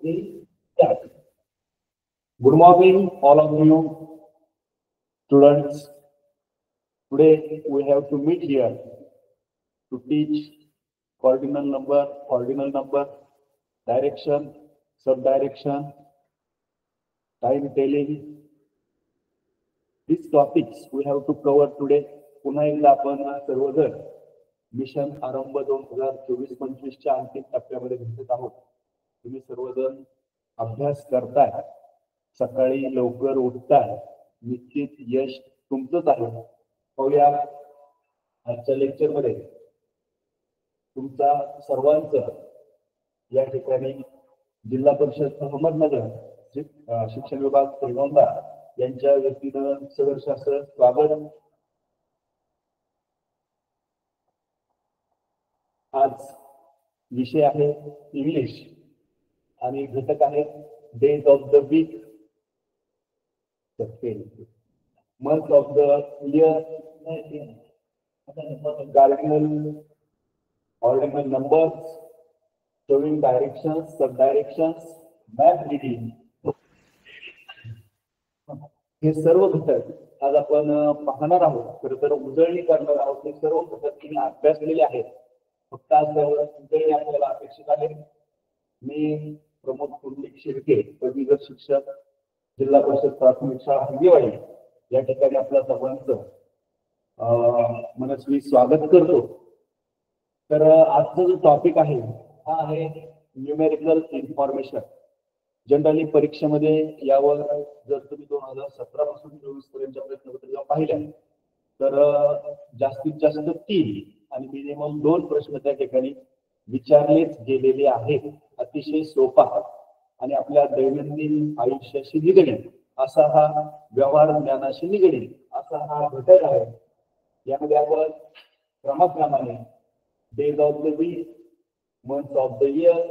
Good morning, all of you students. Today we have to meet here to teach ordinal number, direction, subdirection, time telling. These topics we have to cover today. पुन्हा एकदा आपण सर्वजण mission आरंभ 2024-25च्या अंतिम टप्प्यामध्ये भेटत आहोत. तुम्ही सर्वजण अभ्यास करताय, सकाळी लवकर उठताय, निश्चित यश तुमचंच आहे. पाहूया आजच्या लेक्चर मध्ये तुमचा सर्वांचं या ठिकाणी जिल्हा परिषद अहमदनगर शिक्षण विभाग पेलवंदा यांच्या वतीनं सहर्ष असं स्वागत. आज विषय आहे इंग्लिश आणि घटक आहे days of the week, month of the year, ordinal numbers, showing directions, sub directions, map reading. हे सर्व घटक आज आपण पाहणार आहोत. खरं तर उजळणी करणार आहोत. हे सर्व घटक तुम्ही अभ्यासलेले आहेत. फक्त आज उजळणी आपल्याला अपेक्षित आहे. मी प्रमोद कुंडलिक शिर्के, पदवीधर शिक्षक, जिल्हा परिषद प्राथमिक शाळा हिंगेवाडी या ठिकाणी आपल्या सर्वांचं मनस्वी स्वागत करतो. तर आजचा जो टॉपिक आहे हा आहे न्यूमेरिकल इन्फॉर्मेशन. जनरली परीक्षेमध्ये यावर जर तुम्ही 2017 पासून 24 पर्यंतच्या प्रश्नपत्रिका पाहिल्या तर जास्तीत जास्त 3 आणि मिनिमम 2 प्रश्न त्या ठिकाणी विचारलेच गेलेले आहेत. अतिशय सोपा आणि आपल्या दैनंदिन आयुष्याशी निगडीत असा हा व्यवहार ज्ञानाशी निगडीत असा हा घटक आहे. यामध्ये आपण क्रमाक्रमाने days of the week, months of the year,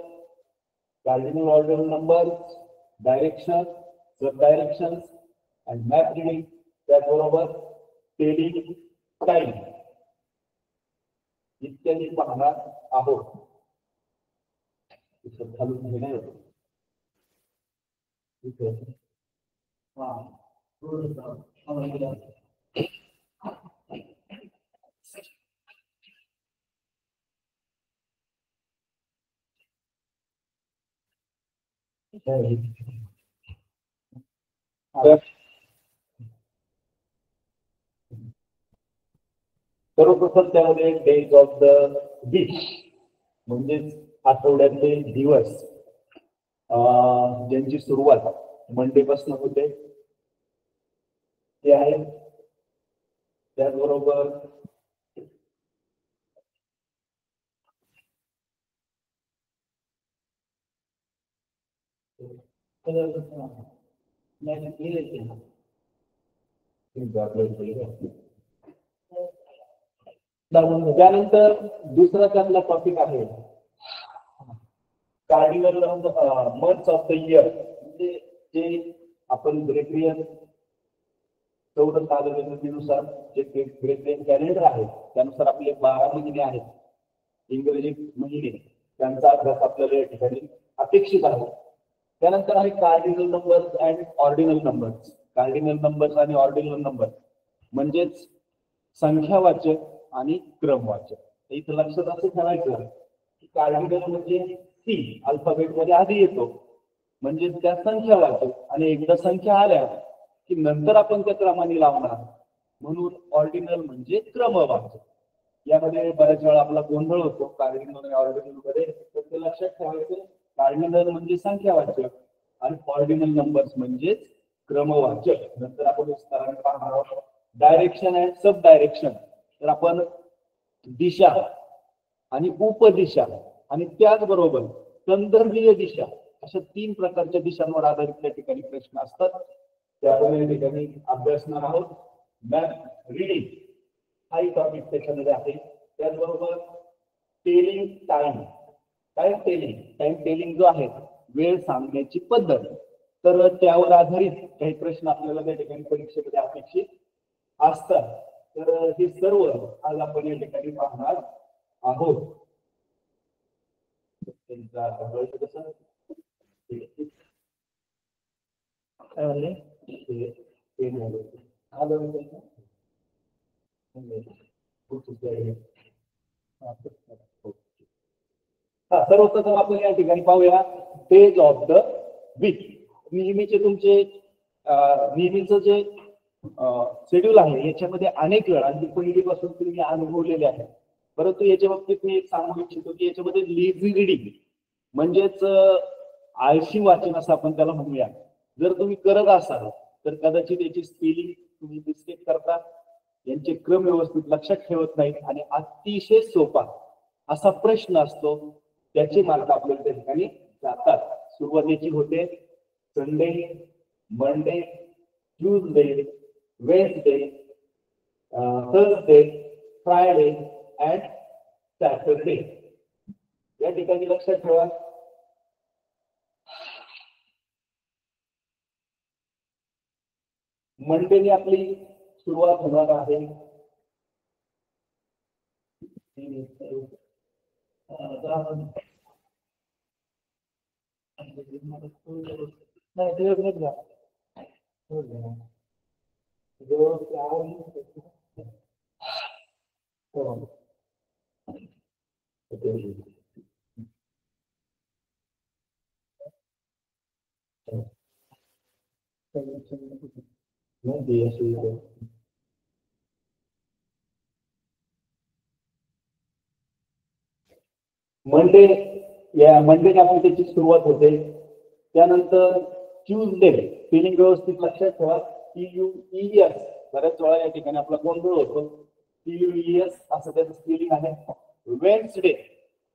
cardinal ordinal numbers, direction, sub directions and map reading, त्याचबरोबर टेलिंग टाइम इत्यादी पाहणार आहोत. सर्वप्रथम त्यामध्ये डेज ऑफ द वीक म्हणजेच आठवड्यातले दिवस ज्यांची सुरुवात मंडे पासून होते ते आहे. त्याचबरोबर त्यानंतर दुसरा त्यातला टॉपिक आहे cardinal months of the year, म्हणजे जे आपण ग्रेगरियन चौरस कालगणनेनुसार जे ग्रेगरियन कॅलेंडर आहे त्यानुसार आपले 12 महिने आहेत, इंग्रजी महिने, त्यांचा अभ्यास आपल्याला या ठिकाणी अपेक्षित आहे. त्यानंतर आहे cardinal numbers and ordinal numbers. Cardinal numbers आणि ऑर्डिनल नंबर्स म्हणजेच संख्यावाचक आणि क्रमवाचक. इथं लक्षात असं ठेवायचं की कार्डिनल म्हणजे सी अल्फाबेट मध्ये आधी येतो म्हणजे त्या संख्यावाचक, आणि एकदा संख्या आल्या की नंतर आपण त्या क्रमाने लावणार, म्हणून ऑर्डिनल म्हणजे क्रमवाचक. यामध्ये बऱ्याच वेळा आपला गोंधळ होतो कार्डिनल आणि ऑर्डिनल मध्ये. तर ते लक्षात ठेवायचं, कार्डिनल म्हणजे संख्यावाचक आणि ऑर्डिनल नंबर्स म्हणजे क्रमवाचक. नंतर आपण विस्ताराने पाहणार आहोत. डायरेक्शन अँड सब डायरेक्शन, तर आपण दिशा आणि उपदिशा आणि त्याचबरोबर संदर्भीय दिशा अशा 3 प्रकारच्या दिशांवर आधारित त्या ठिकाणी प्रश्न असतात. ते आपण या ठिकाणी अभ्यासणार आहोत. मॅप रीडिंग हाही टॉपिक त्याच्यामध्ये आहे. त्याचबरोबर टेलिंग टाइम, टाइम टेलिंग जो आहे वेळ सांगण्याची पद्धत, तर त्यावर आधारित काही प्रश्न आपल्याला त्या ठिकाणी परीक्षेमध्ये अपेक्षित असतात. तर हे सर्व आज आपण या ठिकाणी पाहणार आहोत. ठीक आहे. म्हणले सर्वप्रथम आपण या ठिकाणी पाहूया डेज ऑफ द वीक. नेहमीचे तुमचे नेहमीचं जे शेड्यूल आहे याच्यामध्ये अनेक वेळा आणि पहिलीपासून तुम्ही अनुभवलेले आहे, परंतु याच्या बाबतीत मी एक सांगू इच्छितो की याच्यामध्ये लेझी रिडिंग म्हणजेच आळशी वाचन असं आपण त्याला म्हणूया. जर तुम्ही करत असाल तर कदाचित याची स्पेलिंग तुम्ही मिस्टेक करता, यांचे क्रम व्यवस्थित लक्षात ठेवत नाहीत आणि अतिशय सोपा असा प्रश्न असतो त्याचे मार्क आपल्याला त्या ठिकाणी जातात. सुरुवातीची होते Sunday, Monday, Tuesday, Wednesday, Thursday, Friday and Saturday. या ठिकाणी लक्षात ठेवा मंडेने आपली सुरुवात होणार आहे. मंडे, या मंडेने आपण त्याची सुरुवात होते. त्यानंतर ट्यूजडे, स्पेलिंग व्यवस्थित लक्षात ठेवा, TUES. बऱ्याच वेळा या ठिकाणी आपला गोंधळ होतो. TUES असं त्याचं स्पेलिंग आहे. वेडनेसडे,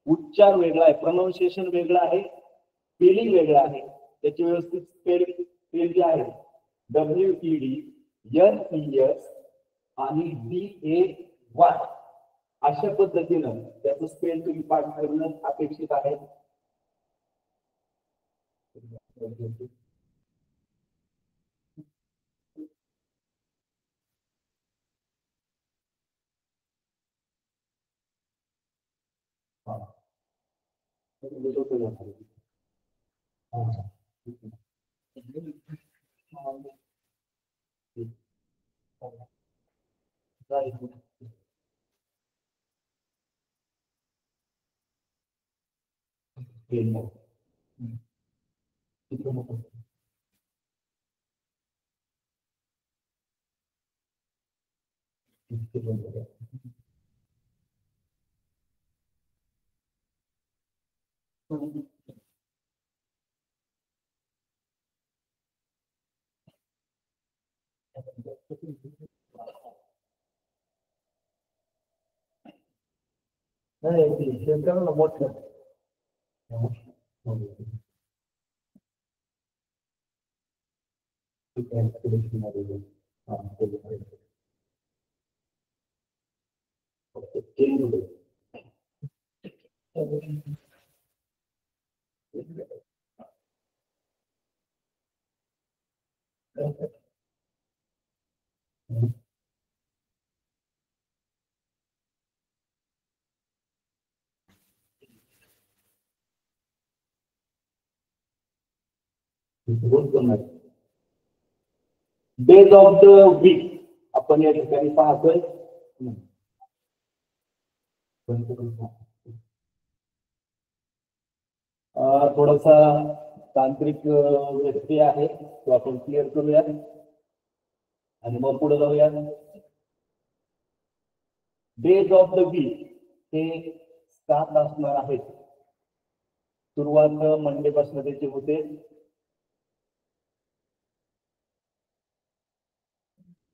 उच्चार वेगळा आहे, प्रोनाउन्सिएशन वेगळं आहे, स्पेलिंग वेगळं आहे, त्याची व्यवस्थित स्पेल जे आहे WEDNES आणि DAY अशा पद्धतीनं त्याचं स्पेल तुम्ही पाठ करणं अपेक्षित आहे. मोठं डेज ऑफ द वीक आपण या ठिकाणी पाहतोय. थोडासा तांत्रिक व्यक्ती आहे तो आपण क्लिअर करूया आणि मग पुढे जाऊया. डेज ऑफ द वीक हे 7 असणार आहेत. सुरुवात मंडे पासून त्याची होते.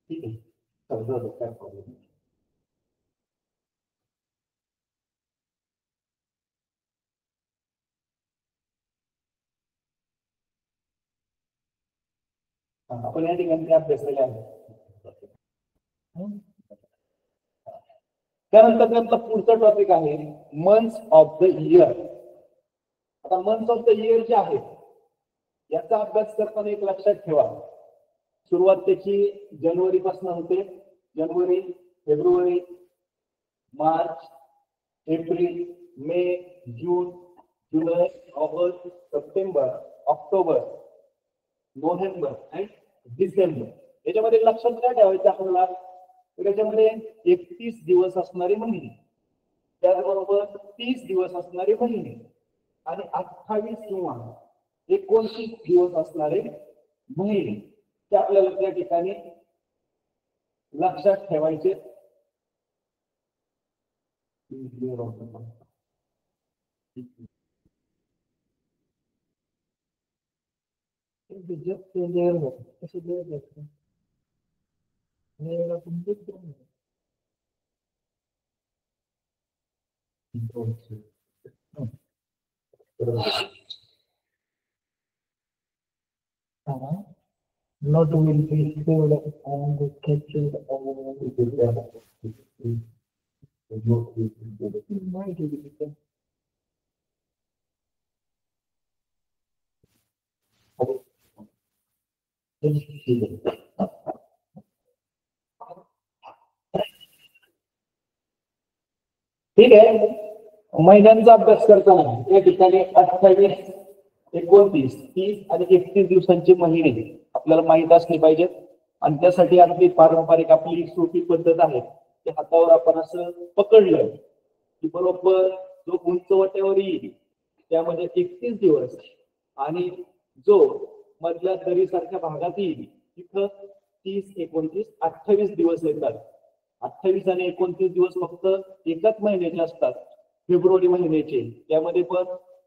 ठीक आहे, काय प्रॉब्लेम. आपण या ठिकाणी अभ्यास केला आहे. त्यानंतर त्यांचा पुढचा टॉपिक आहे मंथ्स ऑफ द इयर. आता मंथ्स ऑफ द इयर जे आहेत याचा अभ्यास करताना एक लक्षात ठेवा, सुरुवात त्याची जानेवारी पासून होते. January, February, March, April, May, June, July, August, September, October, November and December. याच्यामध्ये लक्षात काय ठेवायचं आपल्याला, त्याच्यामध्ये 31 दिवस असणारे महिने, त्याचबरोबर 30 दिवस असणारे महिने आणि 28 किंवा 29 दिवस असणारे महिने ते आपल्याला त्या ठिकाणी लक्षात ठेवायचे. Not will be filled and captured over ठीक आहे. महिन्यांचा अभ्यास करताना या ठिकाणी 28, 29, 30 आणि 31 दिवसांचे महिने आपल्याला माहित असले पाहिजेत. आणि त्यासाठी आपली पारंपरिक आपली सोपी पद्धत आहे की हातावर आपण असं पकडलं की बरोबर जो उंचवट्यावर येईल त्यामध्ये 31 दिवस आणि जो मधल्या दरीसारख्या भागात येईल तिथं 30, 29, 28 दिवस येतात. 28 आणि 29 दिवस फक्त एकाच महिन्याचे असतात, फेब्रुवारी महिन्याचे. त्यामध्ये पण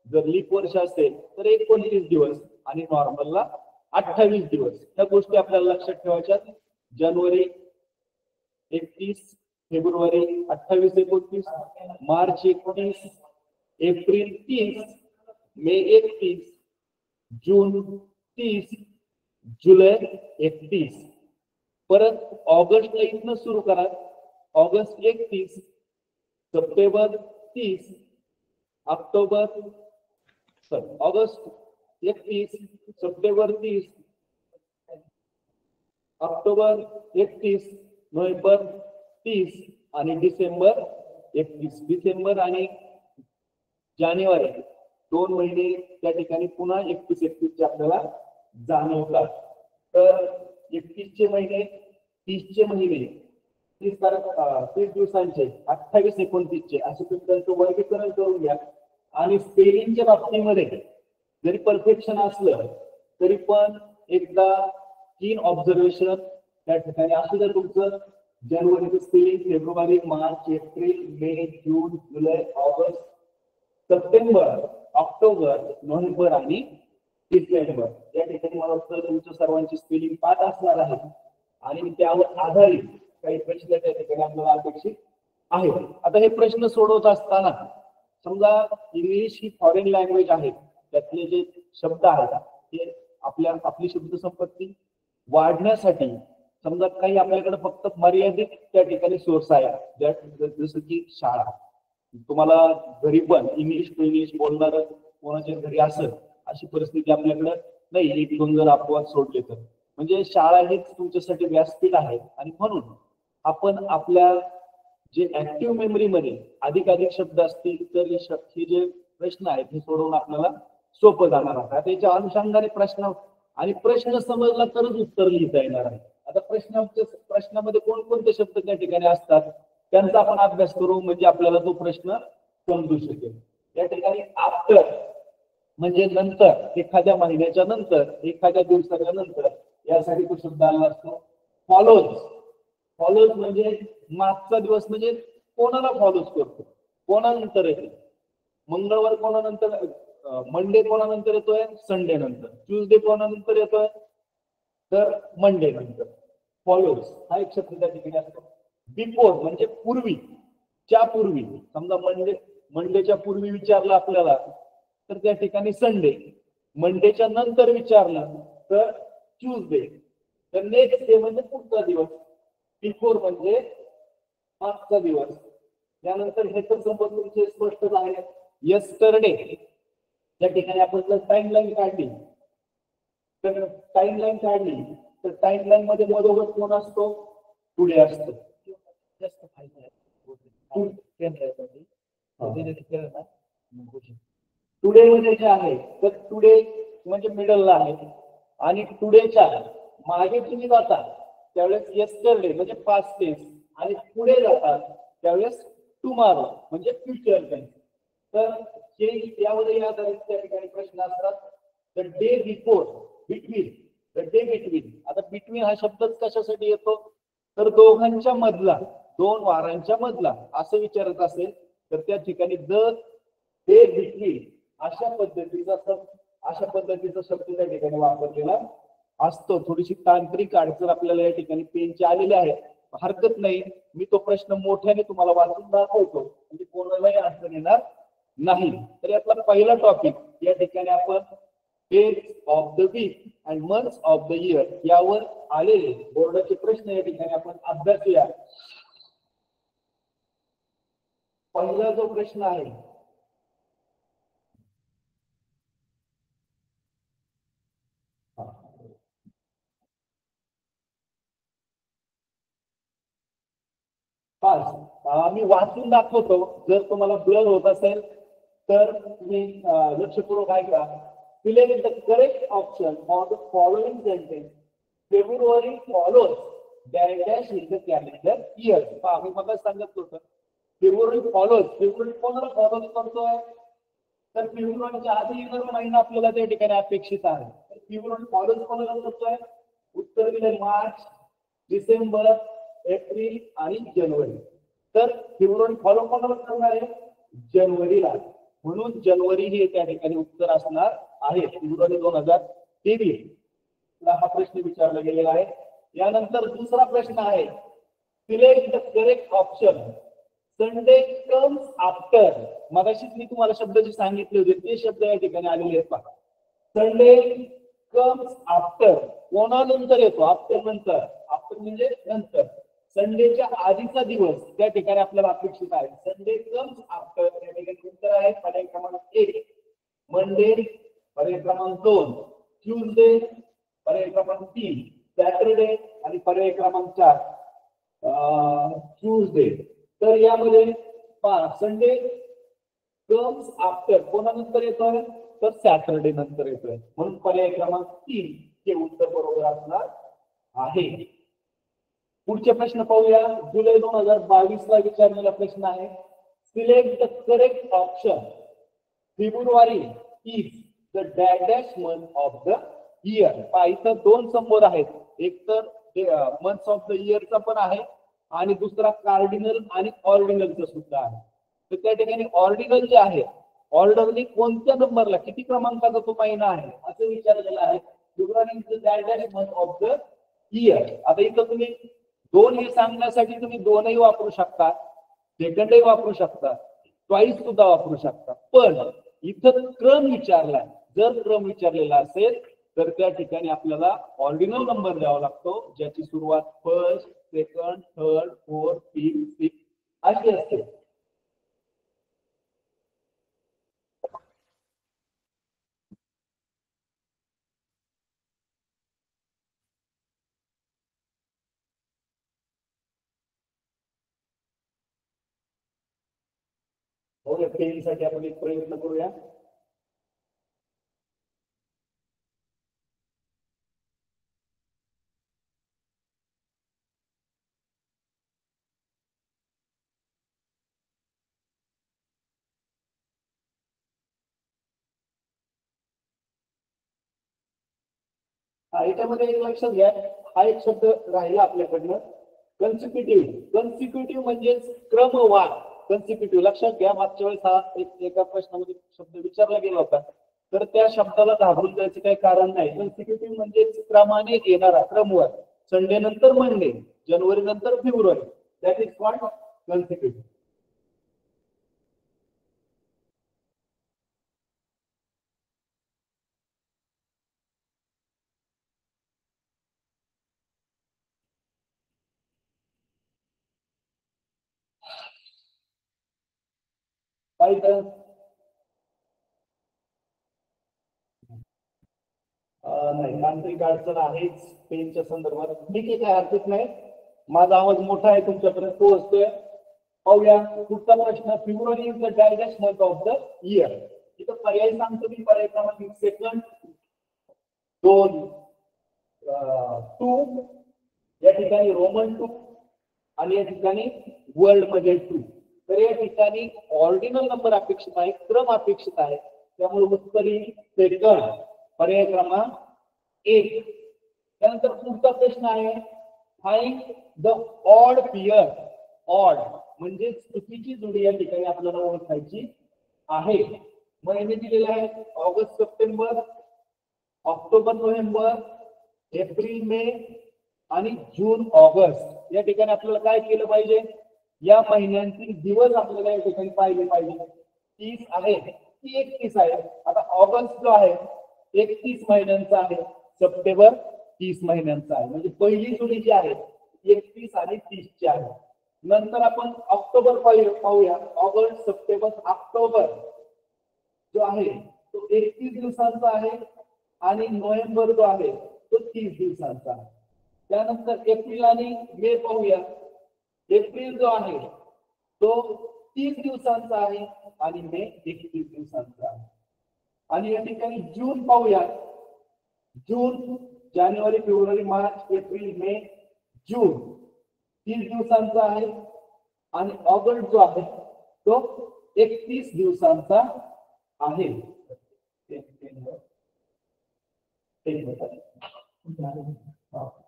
जर लीप वर्ष असेल तर 29 दिवस आणि नॉर्मलला 28 दिवस. त्या गोष्टी आपल्याला लक्षात ठेवायच्या. जानेवारी 31, फेब्रुवारी 28, 29, मार्च 31, एप्रिल 30, मे 31, जून 30, जुलै 31. परत ऑगस्टला इथनं सुरू करा. August 31, September 30, October August 31, September 30, October 31, November 30 आणि डिसेंबर 31. डिसेंबर आणि जानेवारी 2 महिने त्या ठिकाणी पुन्हा 31 चे आपल्याला जाणवतात. तर 31 चे महिने, 30 चे महिने, 30 दिवसांचे, 28, 29 चे असे तुम्ही त्यांचं वर्गीकरण करून घ्या. आणि स्पेलिंगच्या बाबतीमध्ये जरी परफेक्शन असलं तरी पण एकदा कीन ऑब्झर्वेशन त्या ठिकाणी असू द्या तुमचं. जानेवारीचं spelling, February, March, April, May, June, July, August, September, October, November आणि डिसेंबर. या ठिकाणी मला वाटतं तुमच्या सर्वांची स्पेलिंग पाठ असणार आहे आणि त्यावर आधारित काही प्रश्न त्या ठिकाणी आपल्याला अपेक्षित आहे. आता हे प्रश्न सोडवत असताना समजा इंग्लिश ही फॉरेन लँग्वेज आहे, त्यातले जे शब्द आहेत ते आपली शब्द संपत्ती वाढण्यासाठी समजा काही आपल्याकडे फक्त मर्यादित त्या ठिकाणी सोर्स आहे, जसं की शाळा. तुम्हाला घरी पण इंग्लिश टू इंग्लिश बोलणार कोणाच्या घरी असेल अशी परिस्थिती आपल्याकडे नाही. 1-2 जर अपवाद सोडले तर म्हणजे शाळा हेच तुमच्यासाठी व्यासपीठ आहे. आणि म्हणून आपण आपल्या जे ऍक्टिव्ह मेमरीमध्ये अधिकाधिक शब्द असतील तर हे जे प्रश्न आहेत हे सोडवून आपल्याला सोपं जाणार आहे. त्याच्या अनुषंगाने प्रश्न समजला तरच उत्तर लिहिता येणार आहे. आता प्रश्नामध्ये कोणकोणते शब्द त्या ठिकाणी असतात त्यांचा आपण अभ्यास करू म्हणजे आपल्याला तो प्रश्न समजू शकेल. या ठिकाणी आफ्टर म्हणजे नंतर, एखाद्या महिन्याच्या नंतर, एखाद्या दिवसाच्या नंतर यासाठी तो शब्द आला असतो. फॉलोज म्हणजे मागचा दिवस म्हणजे कोणाला फॉलोज करतो, कोणानंतर येते. मंगळवार कोणानंतर, मंडे कोणानंतर येतोय, संडे नंतर. ट्यूजडे कोणानंतर येतोय तर मंडे नंतर. फॉलोज हा एक शब्द त्या ठिकाणी असतो. बिफोर म्हणजे पूर्वी, च्या पूर्वी. समजा मंडेच्या पूर्वी विचारलं आपल्याला तर त्या ठिकाणी संडे. मंडेच्या नंतर विचारलं तर ट्यूजडे. तर नेक्स्ट डे म्हणजे पुढचा दिवस. बिफोर म्हणजे मागचा दिवस. त्यानंतर हे तर समोर तुमचे स्पष्टच आहे. यस्टरडे त्या ठिकाणी आपण जर टाइमलाईन काढली तर टाइमलाईन मध्ये मधोमध कोण असतो, टुडे असतो. जास्त फायदा आहे टुडे मध्ये जे आहे तर टुडे म्हणजे मिडलला आहे. आणि टुडेच्या मागे तुम्ही जाता त्यावेळेस येस्टरडे म्हणजे पास्ट टेन्स आणि पुढे जातात त्यावेळेस टुमॉरो म्हणजे फ्युचर टेन्स. तर यावरही आधारित त्या ठिकाणी प्रश्न असतात. The day before, between, the day between. आता बिटवीन हा शब्दच कशासाठी येतो तर दोघांच्या मधला, 2 वारांच्या मधला असं विचारत असेल तर त्या ठिकाणी द डे बिटवीन अशा पद्धतीचा शब्द त्या ठिकाणी वापरलेला असतो. थोडीशी तांत्रिक अडचण आपल्याला या ठिकाणी पेनची आलेली आहे, हरकत नाही. मी तो प्रश्न मोठ्याने तुम्हाला वाचून दाखवतो म्हणजे कोणालाही अडचण येणार नाही. तर यातला पहिला टॉपिक या ठिकाणी आपण days of the week and months of the year यावर आलेले बोर्डाचे प्रश्न या ठिकाणी आपण अभ्यासूया. पहिला जो प्रश्न आहे मी वाचून दाखवतो. जर तुम्हाला ब्लर होत असेल तर तुम्ही लक्षपूर्वक ऐका. Select the correct option for the following sentence. February follows dash dash in the calendar year. मी मला सांगितलं होतं फेब्रुवारी फॉलोज. फेब्रुवारी कोणाला फॉलो करतोय तर फेब्रुवारीच्या आधी येणारा महिना आपल्याला त्या ठिकाणी अपेक्षित आहे. तर फेब्रुवारी फॉलोज कोणाला करतोय. उत्तर दिले मार्च, डिसेंबर, एप्रिल आणि जानेवारी. तर फेब्रुवारी फॉलो कोणाला करणार आहे जानेवारीला, म्हणून जानेवारी हे त्या ठिकाणी उत्तर असणार आहे. फेब्रुवारी 2023 हा प्रश्न विचारला गेलेला आहे. यानंतर दुसरा प्रश्न आहे select the correct option. Sunday comes after. मगाशी मी तुम्हाला शब्द जे सांगितले होते ते शब्द या ठिकाणी आलेले आहेत पहा. संडे कम्स आफ्टर कोणानंतर येतो. आफ्टर नंतर, आफ्टर म्हणजे नंतर. संडेच्या आधीचा दिवस त्या ठिकाणी आपल्याला अपेक्षित आहे. संडे कम्स आफ्टर या ठिकाणी उत्तर आहे पर्याय क्रमांक 1 मंडे, पर्याय क्रमांक 2 ट्यूजडे, पर्याय क्रमांक 3 सॅटरडे आणि पर्याय क्रमांक 4 ट्यूजडे. तर यामध्ये संडे कम्स आफ्टर कोणानंतर येतोय तर सॅटरडे नंतर येतोय, म्हणून पर्याय क्रमांक 3 हे उत्तर बरोबर असणार आहे. पुढचे प्रश्न पाहूया. जुलै 2022 ला विचारलेला प्रश्न आहे select the correct option. February is the dash month of the year. इथं 2 समोर आहेत, एक तर मंथ्स ऑफ द इयरचा पण आहे आणि दुसरा कार्डिनल आणि ऑर्डिनलचा सुद्धा आहे. तर त्या ठिकाणी ऑर्डिनल जे आहे ऑर्डरली कोणत्या नंबरला किती क्रमांकाचा तो महिना आहे असं विचारलेलं आहे. February is the dash month of the year. आता इथं तुम्ही 2 हे सांगण्यासाठी तुम्ही 2ही वापरू शकता, सेकंडही वापरू शकता, ट्वाईस सुद्धा वापरू शकता. पण इथं क्रम विचारला, जर क्रम विचारलेला असेल तर त्या ठिकाणी आपल्याला ऑर्डिनल नंबर द्यावा लागतो ज्याची सुरुवात first, second, third, fourth, fifth, sixth अशी असते. साठी आपण एक प्रयत्न करूया. याच्यामध्ये एक लक्षात घ्या, हा एक शब्द राहिला आपल्याकडनं कन्सिक्युटिव्ह. कन्सिक्युटिव्ह म्हणजे क्रमवार. कन्सिक्युटिव्ह लक्षात घ्या, मागच्या वेळेस हा एका प्रश्नामध्ये शब्द विचारला गेला होता, तर त्या शब्दाला घाबरून जायचं काही कारण नाही. कन्सिक्युटिव्ह म्हणजे क्रमाने येणारा, क्रमवार. संडे नंतर मंडे, जानेवारी नंतर फेब्रुवारी, दॅट इज कॉल्ड कन्सिक्युटिव्ह. नाही, तांत्रिक अडचण आहेच पेनच्या संदर्भात. ठीक आहे, काय हरकत नाही. माझा आवाज मोठा आहे तुमच्यापर्यंत पोहोचतोय. पाहूया पुढचा प्रश्न. February is the dash month of the year. इथं पर्याय सांगतो मी. पर्याय क्रमांक 1 सेकंड, 2, 2 या ठिकाणी रोमन 2 आणि या ठिकाणी वर्ल्ड मध्ये 2. तर या ठिकाणी ऑर्डिनल नंबर अपेक्षित आहे, क्रम अपेक्षित आहे, त्यामुळे उत्तर येईल सेकंड, पर्याय क्रमांक 1. त्यानंतर पुढचा प्रश्न आहे find the odd pair. Odd म्हणजे चुकीची जोडी या ठिकाणी आपल्याला ओळखायची आहे. महिने दिलेले आहेत August September, October November, April May आणि जून ऑगस्ट. या ठिकाणी आपल्याला काय केलं पाहिजे, या महिन्यांतील दिवस आपल्याला या ठिकाणी पाहिले पाहिजे. 30 आहे की 31 आहे. आता ऑगस्ट जो आहे 31 महिन्यांचा आहे, सप्टेंबर 30 महिन्यांचा आहे. म्हणजे पहिली जोडी जी आहे 31 आणि 30 ची आहे. नंतर आपण ऑक्टोबर पाहूया. ऑगस्ट सप्टेंबर ऑक्टोबर जो आहे तो 31 दिवसांचा आहे आणि नोव्हेंबर जो आहे तो 30 दिवसांचा आहे. त्यानंतर एप्रिल आणि मे पाहूया. एप्रिल जो आहे तो 30 दिवसांचा आहे आणि मे 31 दिवसांचा आहे. आणि या ठिकाणी जून पाहूया. जून, जानेवारी, फेब्रुवारी, मार्च, एप्रिल, मे, जून 30 दिवसांचा आहे आणि ऑगस्ट जो आहे तो 31 दिवसांचा आहे.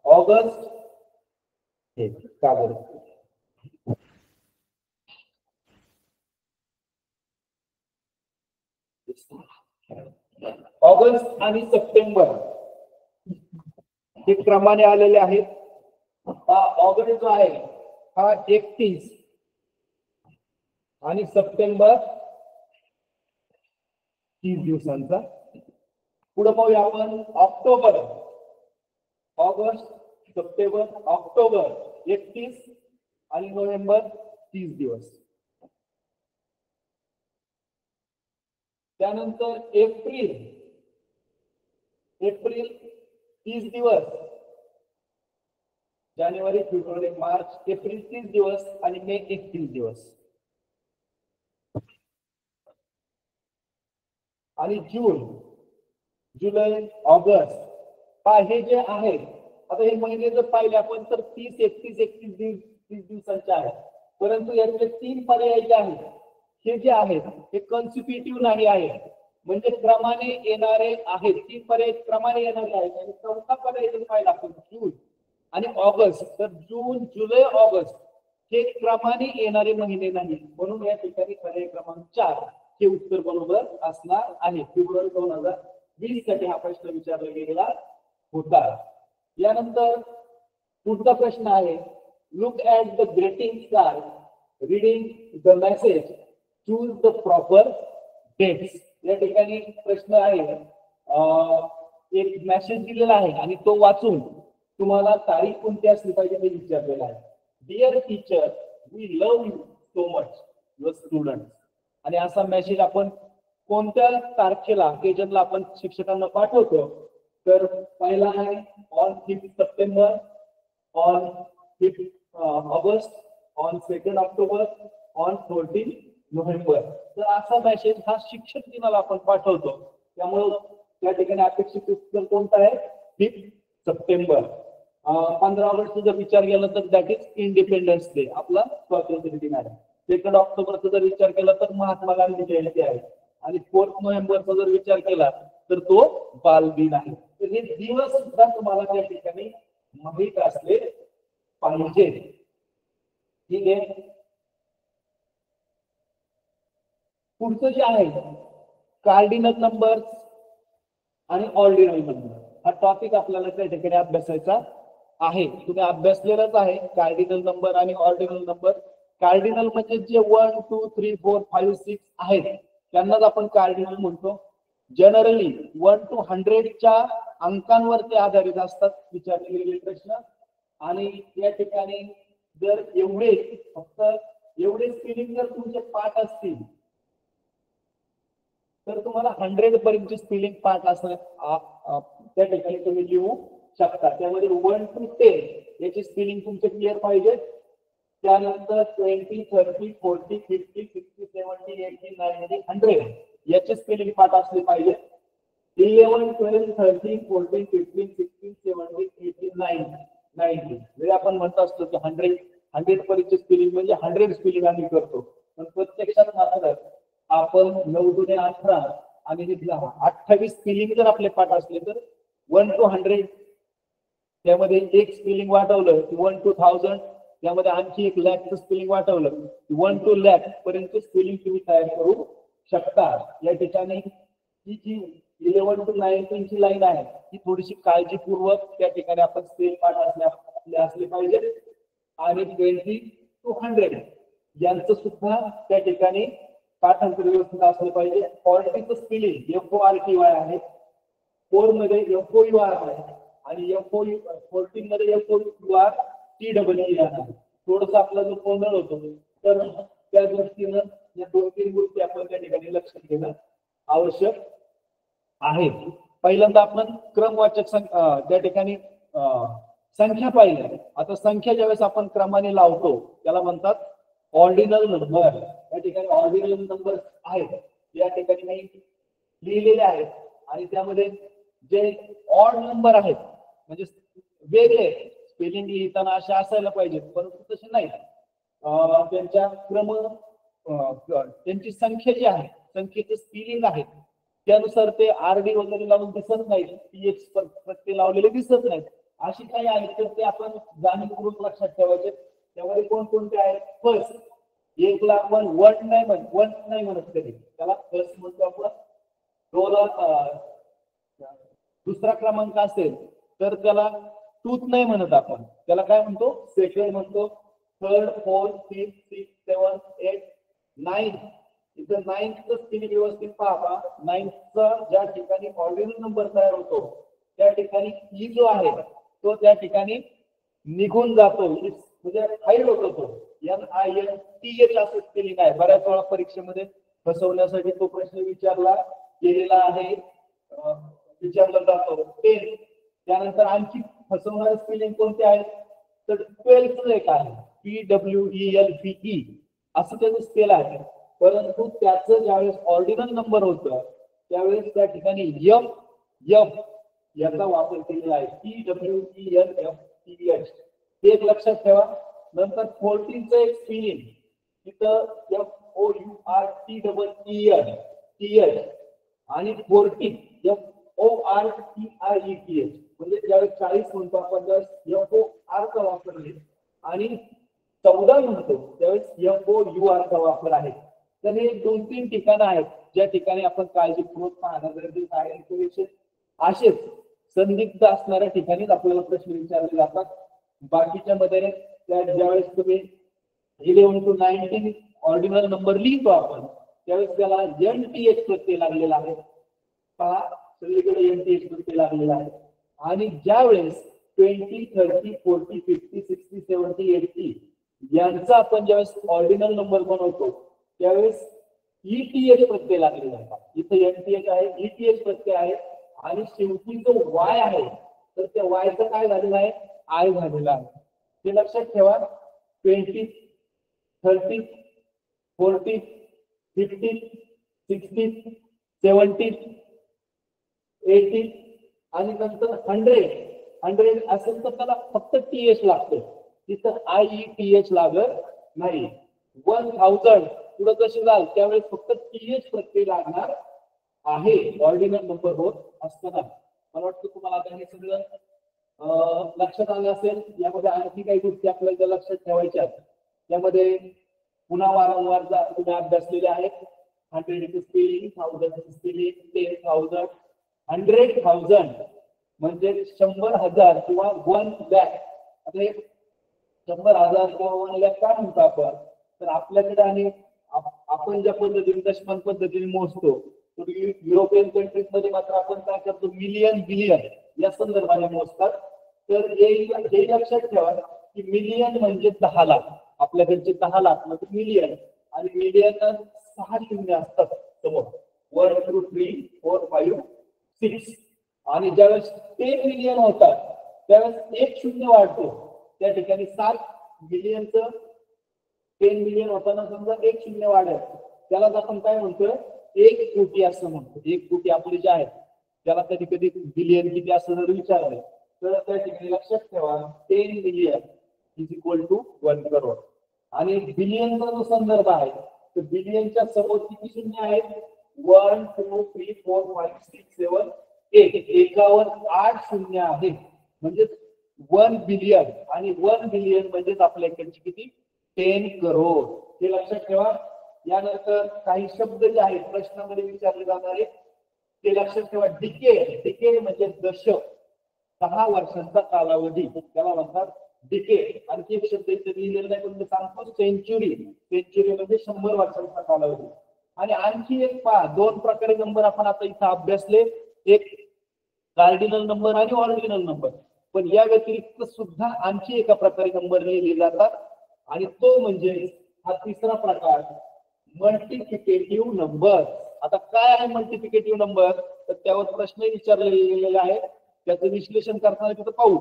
ऑगस्ट हे का बरं ऑगस्ट आणि सप्टेंबर हे क्रमाने आलेले आहेत. ऑगस्ट जो आहे हा 31 आणि सप्टेंबर 30 दिवसांचा. पुढे पाहूया आपण ऑक्टोबर. ऑगस्ट, सप्टेंबर, ऑक्टोबर 31 आणि नोव्हेंबर 30 दिवस. त्यानंतर एप्रिल, एप्रिल 30 दिवस, जानेवारी, फेब्रुवारी, मार्च, एप्रिल 30 दिवस आणि मे 31 दिवस. आणि जून, जुलै, ऑगस्ट हे जे आहे, आता हे महिने जर पाहिले आपण तर 30, 31, 30 दिवसांचे आहेत. परंतु यातले 3 पर्याय जे आहेत हे जे आहेत हे कन्सिक्युटिव्ह नाही आहे, म्हणजे क्रमाने येणारे आहेत. 3 पर्याय क्रमाने येणारे आहेत आणि चौथा पर्याय जर पाहिला आपण जून आणि ऑगस्ट, तर जून, जुलै, ऑगस्ट हे क्रमाने येणारे महिने नाही. म्हणून या ठिकाणी पर्याय क्रमांक 4 हे उत्तर बरोबर असणार आहे. फेब्रुवारी 2020 साठी हा प्रश्न विचारला गेलेला होता. यानंतर पुढचा प्रश्न आहे look at the greeting card, reading the message, choose the proper dates. या ठिकाणी प्रश्न आहे, एक मेसेज दिलेला आहे आणि तो वाचून तुम्हाला तारीख कोणती असली पाहिजे हे विचारलेलं आहे. Dear teacher, we love you so much, your student. आणि असा मेसेज आपण कोणत्या तारखेला, ओकेजनला आपण शिक्षकांना पाठवतो, तर पहिला आहे on 5 September, on 5 August, on 2 October, on 14 November. तर असा मेसेज हा शिक्षक दिनाला आपण पाठवतो. त्यामुळे त्या ठिकाणी अपेक्षित उत्तर कोणतं आहे, 5 सप्टेंबर. 15 ऑगस्ट जर विचार केला तर दॅट इज इंडिपेंडन्स डे, आपला स्वातंत्र्य दिन आहे. 2 ऑक्टोबरचा जर विचार केला तर महात्मा गांधी जयंती आहे. आणि 4 नोव्हेंबरचा जर विचार केला तर तो बाल दिन आहे. तर हे दिवस सुद्धा तुम्हाला त्या ठिकाणी माहित असले पाहिजे. ठीक आहे. पुढचं जे आहे कार्डिनल नंबर आणि ऑर्डिनल नंबर, हा टॉपिक आपल्याला त्या ठिकाणी अभ्यासायचा आहे. तुम्ही अभ्यासलेलाच आहे कार्डिनल नंबर आणि ऑर्डिनल नंबर. कार्डिनल म्हणजे जे 1, 2, 3, 4, 5, 6 आहेत त्यांनाच आपण कार्डिनल म्हणतो. जनरली 1 to 100 च्या अंकांवरती आधारित असतात विचारले गेलेले प्रश्न. आणि या ठिकाणी जर फक्त एवढे स्पेलिंग जर तुमचे पाठ असतील तर तुम्हाला 100 पर्यंतचे स्पेलिंग पाठ असणार त्या ठिकाणी तुम्ही लिहू शकता. त्यामध्ये 1 to 10 याची स्पेलिंग तुमचे क्लिअर पाहिजे. त्यानंतर 20, 30, 40, 50, 60, 70, 80, 90, 100 याचे स्पेलिंग पाठ असले पाहिजे. 11, 12, 13, 14, 15, 16, 17, 18, 19, 19 म्हणजे आपण म्हणत असतो की 100 पर्यंत स्पेलिंग म्हणजे 100 स्पेलिंग आम्ही करतो, पण प्रत्यक्षात मात्र आपण 9 दुने 18 आणि 28 स्पेलिंग जर आपले पाठ असले तर 1 to 100 त्यामध्ये एक स्पेलिंग वाटवलं की 1 to 1000 त्यामध्ये आणखी एक लॅखचं स्पेलिंग वाटवलं की 1 to lakh पर्यंत स्पेलिंग तुम्ही तयार करू शकता. या ठिकाणी ही जी 11 to 19 ची लाईन आहे ही थोडीशी काळजीपूर्वक त्या ठिकाणी आपण स्पेल पाठ असले पाहिजे आणि 20 to 100 यांचं सुद्धा त्या ठिकाणी पाठांतर व्यवस्थित असलं पाहिजे. फॉर्टीचं स्पेलिंग FORTY आहे, 4 मध्ये FOUR आहे आणि 14 मध्ये FOURTEE आहे. थोडस आपला जो गोंधळ होतो तर त्या दृष्टीनं या 2-3 गोष्टी आपण त्या ठिकाणी लक्षात घेणं आवश्यक आहे. पहिल्यांदा आपण क्रमवाचक त्या ठिकाणी संख्या पाहिल्या. आता संख्या ज्यावेळेस आपण क्रमाने लावतो त्याला म्हणतात ऑर्डिनल नंबर. या ठिकाणी ऑर्डिनल नंबर आहेत या ठिकाणी मी लिहिलेले आहेत आणि त्यामध्ये जे ऑड नंबर आहेत म्हणजे वेगळे स्पेलिंग लिहिताना असे असायला पाहिजेत, परंतु तसे नाही. त्यांच्या त्यांची संख्या जी आहे संख्येचे स्पेलिंग आहे त्यानुसार ते RD वगैरे लावून दिसत नाही, PX प्रत्यय लावलेले दिसत नाहीत. अशी काही आहेत तर ते आपण जाणीवपूर्वक लक्षात ठेवायचे. त्यामध्ये कोणकोणते आहेत? फर्स्ट एकला आपण वन नाही म्हणत कधी, त्याला फर्स्ट म्हणतो आपण. दुसरा क्रमांक असेल तर त्याला टूथ नाही म्हणत आपण, त्याला काय म्हणतो? सेकंड म्हणतो. थर्ड, फोर्थ, फिफ्थ, सिक्स, 7, 8, 9 इथं 9चं स्पेलिंग व्यवस्थित पहा. 9चा ज्या ठिकाणी ऑर्डिनल नंबर तयार होतो त्या ठिकाणी ई जो आहे तो त्या ठिकाणी निघून जातो म्हणजे हाईड होतो. तो NINTH असं स्पेलिंग आहे. बऱ्याच वेळा परीक्षेमध्ये फसवण्यासाठी तो प्रश्न विचारला गेलेला आहे, विचारला जातो. 10 त्यानंतर आणखी फसवणारे स्पेलिंग कोणते आहेत तर 12चं एक आहे PWELVE असं त्याचं स्पेल आहे, परंतु त्याचं ज्यावेळेस ऑर्डिनल नंबर होतं त्यावेळेस त्या ठिकाणी यम याचा वापर केलेला आहे PWELFTH. ते एक लक्षात ठेवा. नंतर 14चं एक स्पेलिंग तिथं FOURTEETH आणि 40 FORTRETH म्हणजे ज्यावेळेस 40 म्हणतो आपण त्यावेळेस FOR चा वापर आहे आणि 14 म्हणतो त्यावेळेस FOUR चा वापर आहे. तर हे 2-3 ठिकाणं आहेत ज्या ठिकाणी आपण काळजीपूर्वक पाहणं गरजेचं आहे. असेच संदिग्ध असणाऱ्या ठिकाणीच आपल्याला प्रश्न विचारले जातात. बाकीच्या मध्ये ज्यावेळेस तुम्ही 11 to 19 ऑर्डिनल नंबर लिहितो आपण त्यावेळेस त्याला NTH प्रत्यय लागलेला आहे. पहा सगळीकडे NTH प्रत्यय लागलेला आहे. आणि ज्यावेळेस 20, 30, 40, 50, 60, 70, 80 यांचा आपण ज्यावेळेस ऑर्डिनल नंबर बनवतो त्यावेळेस ETH प्रत्यय लागलेला आहे. इथे NTH आहे, ETH प्रत्यय आहे आणि शेवटी जो Y आहे तर त्या Yचं काय झालेलं आहे? I झालेला आहे. ते लक्षात ठेवा. 20, 30, 40, 50, 60, 70, 80 आणि नंतर 100 असेल तर त्याला फक्त TH लागतं, तिथं IETH लागत नाही. 1000 पुढे कसे जाल त्यावेळेस फक्त TH प्रत्यय लागणार आहे ऑर्डिनल नंबर होत असताना. मला वाटतं तुम्हाला आता हे सगळं लक्षात आलं असेल. यामध्ये आणखी काही गोष्टी आपल्याला लक्षात ठेवायच्या त्यामध्ये पुन्हा वारंवार तुम्ही अभ्यासलेले आहेत. 100 स्पेलिंग, 1000 स्पेलिंग, 10,000, 100,000 म्हणजे 100,000 किंवा 1 lakh. आता हे 100,000 किंवा 1 lakh काय म्हणतो आपण तर आपल्याकडे आणि आपण ज्या पद्धतीने दशमान पद्धतीने मोजतो तर युरोपियन कंट्रीज मध्ये मात्र आपण काय करतो मिलियन बिलियन या संदर्भाने मोजतात. तर हे लक्षात ठेवा की मिलियन म्हणजे 10 लाख. आपल्याकडचे 10 लाख म्हणजे मिलियन आणि मिलियन 6 शून्य असतात समोर 1, 2, 3, 4, 5, 6 आणि ज्यावेळेस 10 मिलियन होतात त्यावेळेस एक शून्य वाढतो. त्या ठिकाणी 7 मिलियनचं 10 मिलियन होताना समजा एक शून्य वाढेल त्याला आपण काय म्हणतो 1 कोटी असं म्हणतो. 1 कोटी आपले जे आहेत त्याला कधी कधी बिलियन किती असं जर विचारलं तर त्या ठिकाणी लक्षात ठेवा 10 billion is equal to 1 crore. आणि बिलियनचा जो संदर्भ आहे तर बिलियनच्या समोर किती शून्य आहेत 1 2 3 4 5 6 7 8 एकावर 8 शून्य आहेत म्हणजे 1 बिलियन आणि 1 बिलियन म्हणजेच आपल्या इकडची किती 10 करोड. हे लक्षात ठेवा. यानंतर काही शब्द जे आहेत प्रश्नामध्ये विचारले जाणारे ते लक्षात ठेवा. डिके म्हणजे दशक 10 वर्षांचा कालावधी त्याला म्हणतात डिके. आणखी एक शब्द इथे लिहिलेला नाही पण सांगतो सेंचुरी म्हणजे 100 वर्षांचा कालावधी. आणि आणखी एक पहा 2 प्रकारे नंबर आपण आता इथं अभ्यासले एक कार्डिनल नंबर आणि ऑर्डिनल नंबर. पण या व्यतिरिक्त सुद्धा आणखी एका प्रकारे नंबर लिहिले जातात आणि तो म्हणजे हा तिसरा प्रकार मल्टिप्लिकेटिव्ह नंबर. आता काय आहे मल्टिप्लिकेटिव्ह नंबर तर त्यावर प्रश्न विचारले गेलेले आहेत त्याचं विश्लेषण करताना तिथं पाहू.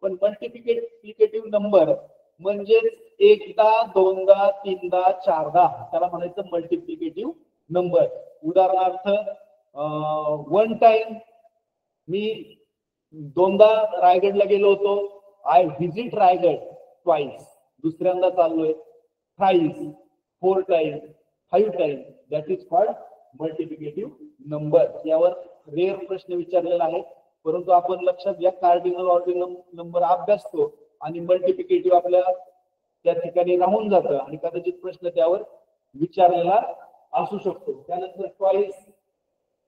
पण मल्टिप्लिकेटिव्ह नंबर म्हणजे एकदा दोनदा तीनदा चारदा त्याला म्हणायचं मल्टिप्लिकेटिव्ह नंबर. उदाहरणार्थ वन टाइम मी दोनदा रायगडला गेलो होतो. I visit Raigad twice. दुसऱ्यांदा चाललोय thrice 4 time 5 time that is called multiplicative number. यावर रेअर प्रश्न विचारलेला आहे परंतु आपण लक्षात घ्या कार्डिनल ऑर्डिनल नंबर अभ्यासतो आणि मल्टिप्लिकेटिव्ह आपल्या त्या ठिकाणी राहून जातं आणि कदाचित प्रश्न त्यावर विचारलेला असू शकतो. त्यानंतर ट्वाइस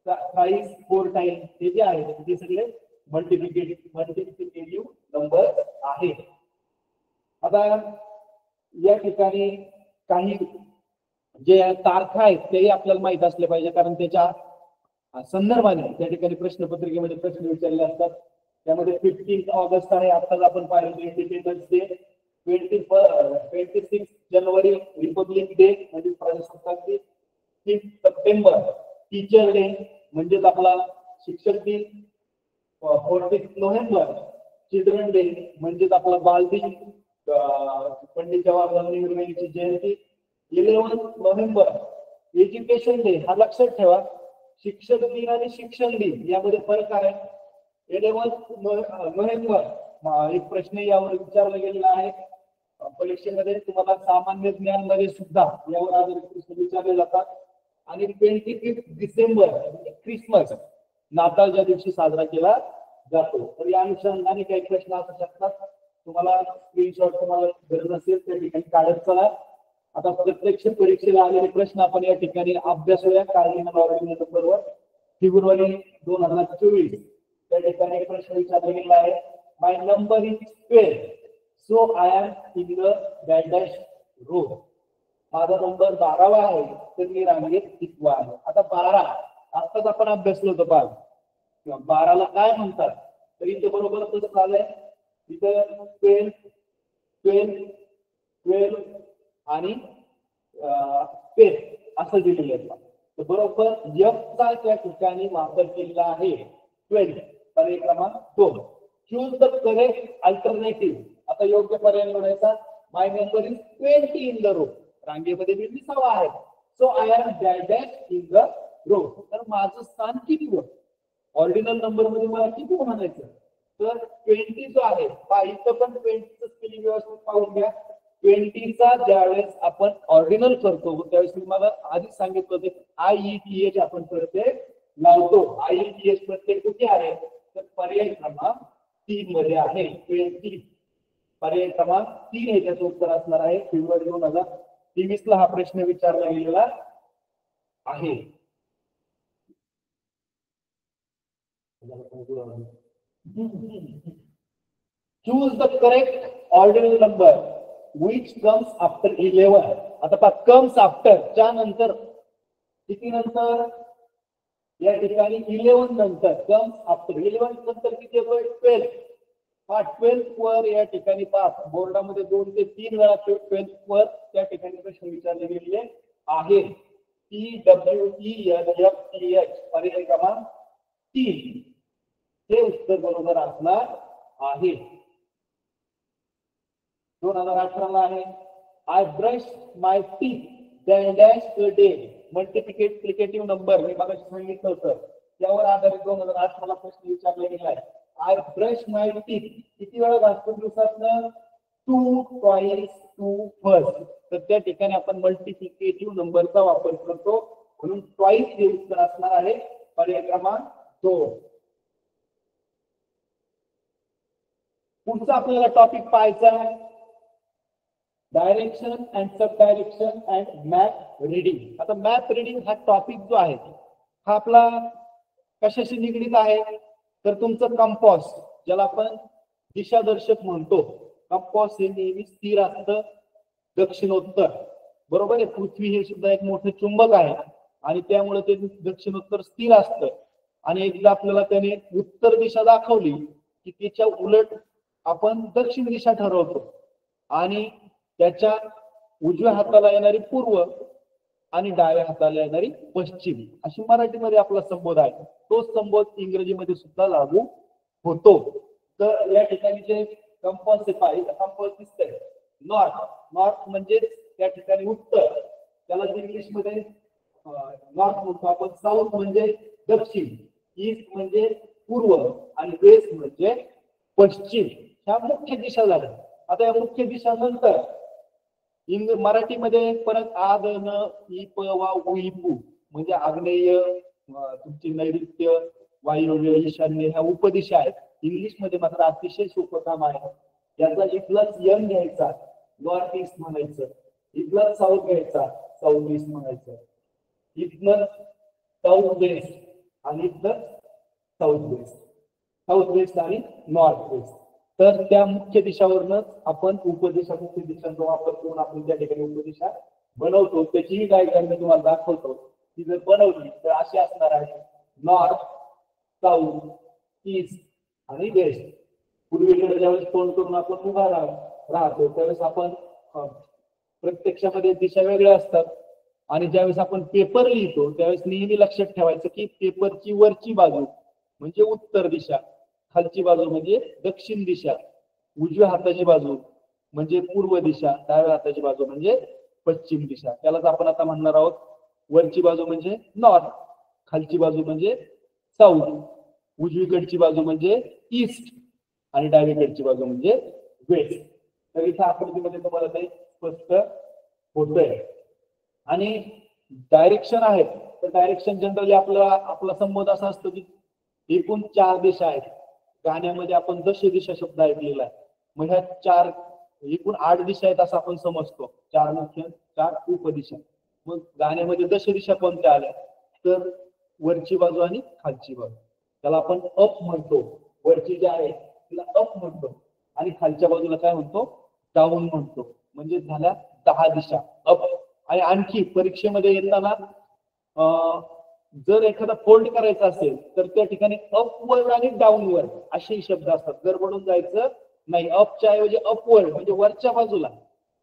थ्राइस 4 टाइम हे जे आहेत ते सगळे मल्टिप्लिकेटिव्ह नंबर आहे. आता या ठिकाणी काही जे तारखा आहेत तेही आपल्याला माहित असले पाहिजे कारण त्याच्या संदर्भाने त्या ठिकाणी प्रश्नपत्रिकेमध्ये प्रश्न विचारले असतात. त्यामध्ये 15 ऑगस्ट आहे आताच आपण पाहिलं इंडिपेंडन्स डे. 26 जानेवारी रिपब्लिक डे म्हणजे प्रजासत्ताक दिन. 6 सप्टेंबर टीचर डे म्हणजेच आपला शिक्षक दिन. 14 नोव्हेंबर चिल्ड्रन डे म्हणजेच आपला बालदिन पंडित जवाहरलाल नेहरू यांची जयंती. 11 नोव्हेंबर एज्युकेशन डे. हा लक्षात ठेवा शिक्षक दिन आणि शिक्षण दिन यामध्ये फरक आहे. 11 नोव्हेंबर एक प्रश्न यावर विचारला गेलेला आहे परीक्षेमध्ये तुम्हाला सामान्य ज्ञान मध्ये सुद्धा यावर आधारित प्रश्न विचारले जातात. आणि 25 डिसेंबर क्रिसमस नाताळच्या दिवशी साजरा केला जातो. तर या अनुषंगाने काही प्रश्न असू शकतात. तुम्हाला स्क्रीनशॉट तुम्हाला गरज असेल त्या ठिकाणी काढत चला. आता प्रत्यक्ष परीक्षेला आलेले प्रश्न आपण या ठिकाणी अभ्यासूया. कार्डिनल ऑर्डिनल नंबरवर फेब्रुवारी 2024 त्या ठिकाणी एक प्रश्न विचारला गेला आहे. My number is 12 so I am in the dash row. माझा नंबर 12वा आहे तर मी रांगेत 1वा आहे. आता 12 आताच आपण अभ्यासलो होतो पहा 12ला काय म्हणतात तर इथे बरोबर तसं झालंय. इथं 12 12 12 आणि पेन असं दिलेलं आहे. तर बरोबर चा त्या ठिकाणी वापर केलेला आहे 12. पर्याय क्रमांक 2. Choose the correct alternative. आता योग्य पर्याय निवडायचा. My number is 20 in the row. रांगेमध्ये मी 20वा आहे. So I am dash in the row. तर माझं स्थान किती वर. ऑर्डिनल नंबर मध्ये मला किती म्हणायचं तर 20 जो आहे इथं पण 20चं स्पेलिंग व्यवस्थित पाहून घ्या. 20चा ज्यावेळेस आपण ऑर्डिनल करतो त्यावेळेस मी मला आधीच सांगितलं होतं IETH आपण प्रत्येक लावतो. IETH प्रत्येक कुठे आहे तर पर्याय क्रमांक 3 मध्ये आहे. 20 पर्याय क्रमांक 3 हे त्याचं उत्तर असणार आहे. फेब्रुवारी 2023 ला हा प्रश्न विचारला गेलेला आहे. Choose the correct ordinal number which comes after 11. आता पहा comes after च्या नंतर किती नंतर या ठिकाणी 11 नंतर comes after 11 नंतर किती येतोय 12. 12 वर या ठिकाणी पहा बोर्डामध्ये 2 ते 3 वेळा 12 वर त्या ठिकाणी प्रश्न विचारले गेलेले आहे. TWELFTH पर्याय क्रमांक 3 हे उत्तर बरोबर असणार आहे. 2018 आहे. I brush my teeth dash a day. Multiplicative number मी मगाशी सांगितलं होतं त्यावर आधारित 2008 मला प्रश्न विचारला गेला आहे. आय ब्रश माय टीथ किती वेळा घासतो दिवसातनं? 2 twice 2 फर्स्ट. तर त्या ठिकाणी आपण मल्टिप्लिकेटिव्ह नंबरचा वापर करतो म्हणून ट्वाइस हे उत्तर असणार आहे पर्याय क्रमांक 2. पुढचा आपल्याला टॉपिक पाहायचा आहे direction and sub direction and map reading. आता मॅप रिडिंग हा टॉपिक जो आहे हा आपला कशाशी निगडीत आहे तर तुमचं कंपास ज्याला आपण दिशादर्शक म्हणतो. कंपास हे नेहमी स्थिर असतं दक्षिणोत्तर, बरोबर आहे. पृथ्वी हे सुद्धा एक मोठं चुंबक आहे आणि त्यामुळे ते दक्षिणोत्तर स्थिर असतं आणि एकदा आपल्याला त्याने उत्तर दिशा दाखवली की त्याच्या उलट आपण दक्षिण दिशा ठरवतो आणि त्याच्या उजव्या हाताला येणारी पूर्व आणि डाव्या हाताला येणारी पश्चिम अशी मराठीमध्ये आपला संबोध आहे. तोच संबोध इंग्रजीमध्ये सुद्धा लागू होतो. तर या ठिकाणी जे कंपास आहे कंपास दिसतंय नॉर्थ. नॉर्थ म्हणजे त्या ठिकाणी उत्तर, त्याला इंग्लिशमध्ये नॉर्थ म्हणतो आपण. साऊथ म्हणजे दक्षिण, ईस्ट म्हणजे पूर्व आणि वेस्ट म्हणजे पश्चिम. ह्या मुख्य दिशा झाल्या. आता या मुख्य दिशा नंतर मराठीमध्ये परत आद न इ प वा उ इ पू म्हणजे आग्नेय, तुमची नैऋत्य, वायव्य, ईशान्य ह्या उपदिशा आहेत. इंग्लिशमध्ये मात्र अतिशय सोपं काम आहे. याचा इथलाच यन घ्यायचा, नॉर्थ ईस्ट म्हणायचं. इथलाच साऊथ घ्यायचा, साऊथ ईस्ट म्हणायचं. इथनं साऊथ वेस्ट आणि इथलं साऊथ वेस्ट, साऊथ वेस्ट आणि नॉर्थ वेस्ट. तर त्या मुख्य दिशावरनच आपण उपदिशा, मुख्य दिशांचा वापर करून आपण त्या ठिकाणी उपदिशा बनवतो. त्याचीही डायग्राम मी तुम्हाला दाखवतो. ती जर बनवली तर अशी असणार आहे नॉर्थ, साऊथ, ईस्ट आणि वेस्ट. पूर्वीकडे ज्यावेळेस तोंड करून आपण उभा राहतो त्यावेळेस आपण प्रत्यक्षामध्ये दिशा वेगळ्या असतात आणि ज्यावेळेस आपण पेपर लिहितो त्यावेळेस नेहमी लक्षात ठेवायचं की पेपरची वरची बाजू म्हणजे उत्तर दिशा, खालची बाजू म्हणजे दक्षिण दिशा, उजव्या हाताची बाजू म्हणजे पूर्व दिशा, डाव्या हाताची बाजू म्हणजे पश्चिम दिशा. त्यालाच आपण आता म्हणणार आहोत वरची बाजू म्हणजे नॉर्थ, खालची बाजू म्हणजे साऊथ, उजवीकडची बाजू म्हणजे ईस्ट आणि डावीकडची बाजू म्हणजे वेस्ट. तर इथं आकृतीमध्ये तुम्हाला ते स्पष्ट होतंय. आणि डायरेक्शन आहेत तर डायरेक्शन जनरली आपला संबोध असा असतो की एकूण 4 दिशा आहेत. गाण्यामध्ये आपण दश दिशा शब्द ऐकलेला आहे. मग ह्या 4 एकूण 8 दिशा आहेत असं आपण समजतो. 4 मुख्य 4 उपदिशा. मग गाण्यामध्ये दश दिशा कोणत्या आल्या तर वरची बाजू आणि खालची बाजू. त्याला आपण अप म्हणतो. वरची जी आहे तिला अप म्हणतो आणि खालच्या बाजूला काय म्हणतो डाऊन म्हणतो. म्हणजे झाल्या 10 दिशा अप. आणि आणखी परीक्षेमध्ये येताना जर एखादा फोल्ड करायचा असेल तर त्या ठिकाणी अपवर्ड आणि डाऊनवर्ड असे शब्द असतात. गडबडून जायचं नाही. अपच्या ऐवजी अपवर्ड म्हणजे वरच्या बाजूला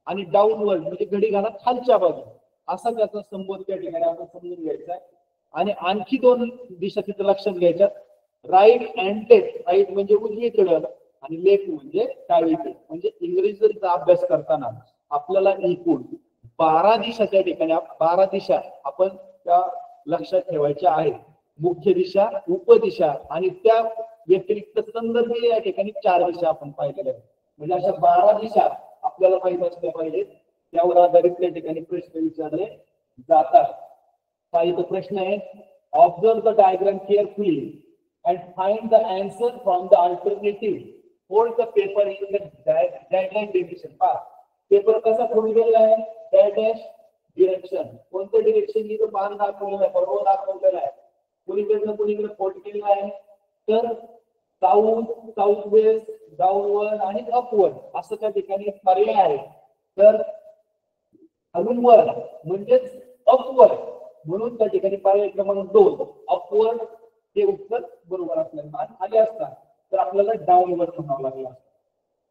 आणि डाऊनवर्ड म्हणजे घडी घाला खालच्या बाजूला असा त्याचा संबोध त्या ठिकाणी आपण समजून घ्यायचा आहे. आणि आणखी 2 दिशा तिथे लक्षात घ्यायच्या, राईट अँड लेफ्ट. राईट म्हणजे उजवीकडे आणि लेफ्ट म्हणजे डावीकडे. म्हणजे इंग्रजीचा अभ्यास करताना आपल्याला एकूण 12 दिशा त्या ठिकाणी 12 दिशा आपण त्या लक्षात ठेवायच्या आहेत. मुख्य दिशा, उपदिशा आणि त्या व्यतिरिक्त संदर्भ या ठिकाणी 4 दिशा आपण पाहिलेल्या आहेत. म्हणजे अशा 12 दिशा आपल्याला माहित असल्या पाहिजेत. त्यावर आधारित त्या ठिकाणी प्रश्न विचारले जातात. पहिला प्रश्न आहे observe the diagram carefully and find the answer from the alternative. Hold the paper in the diagram direction. पहा पेपर कसा फोल्ड केलेला आहे डॅश डिरेक्शन. कोणत्या डिरेक्शन इथं बाण दाखवलेला आहे, बरोबर दाखवलेला आहे. कुणीकडनं कुणीकडे फोल्ड केलेला आहे तर साऊथ, साऊथ वेस्ट, डाऊनवर्ड आणि अपवर्ड असं त्या ठिकाणी पर्याय आहे. तर अजून वर म्हणजेच अपवर्ड म्हणून त्या ठिकाणी पर्याय क्रमांक 2 अपवर्ड हे उत्तर बरोबर असल्याने आले असतात. तर आपल्याला डाऊनवर्ड म्हणावं लागला.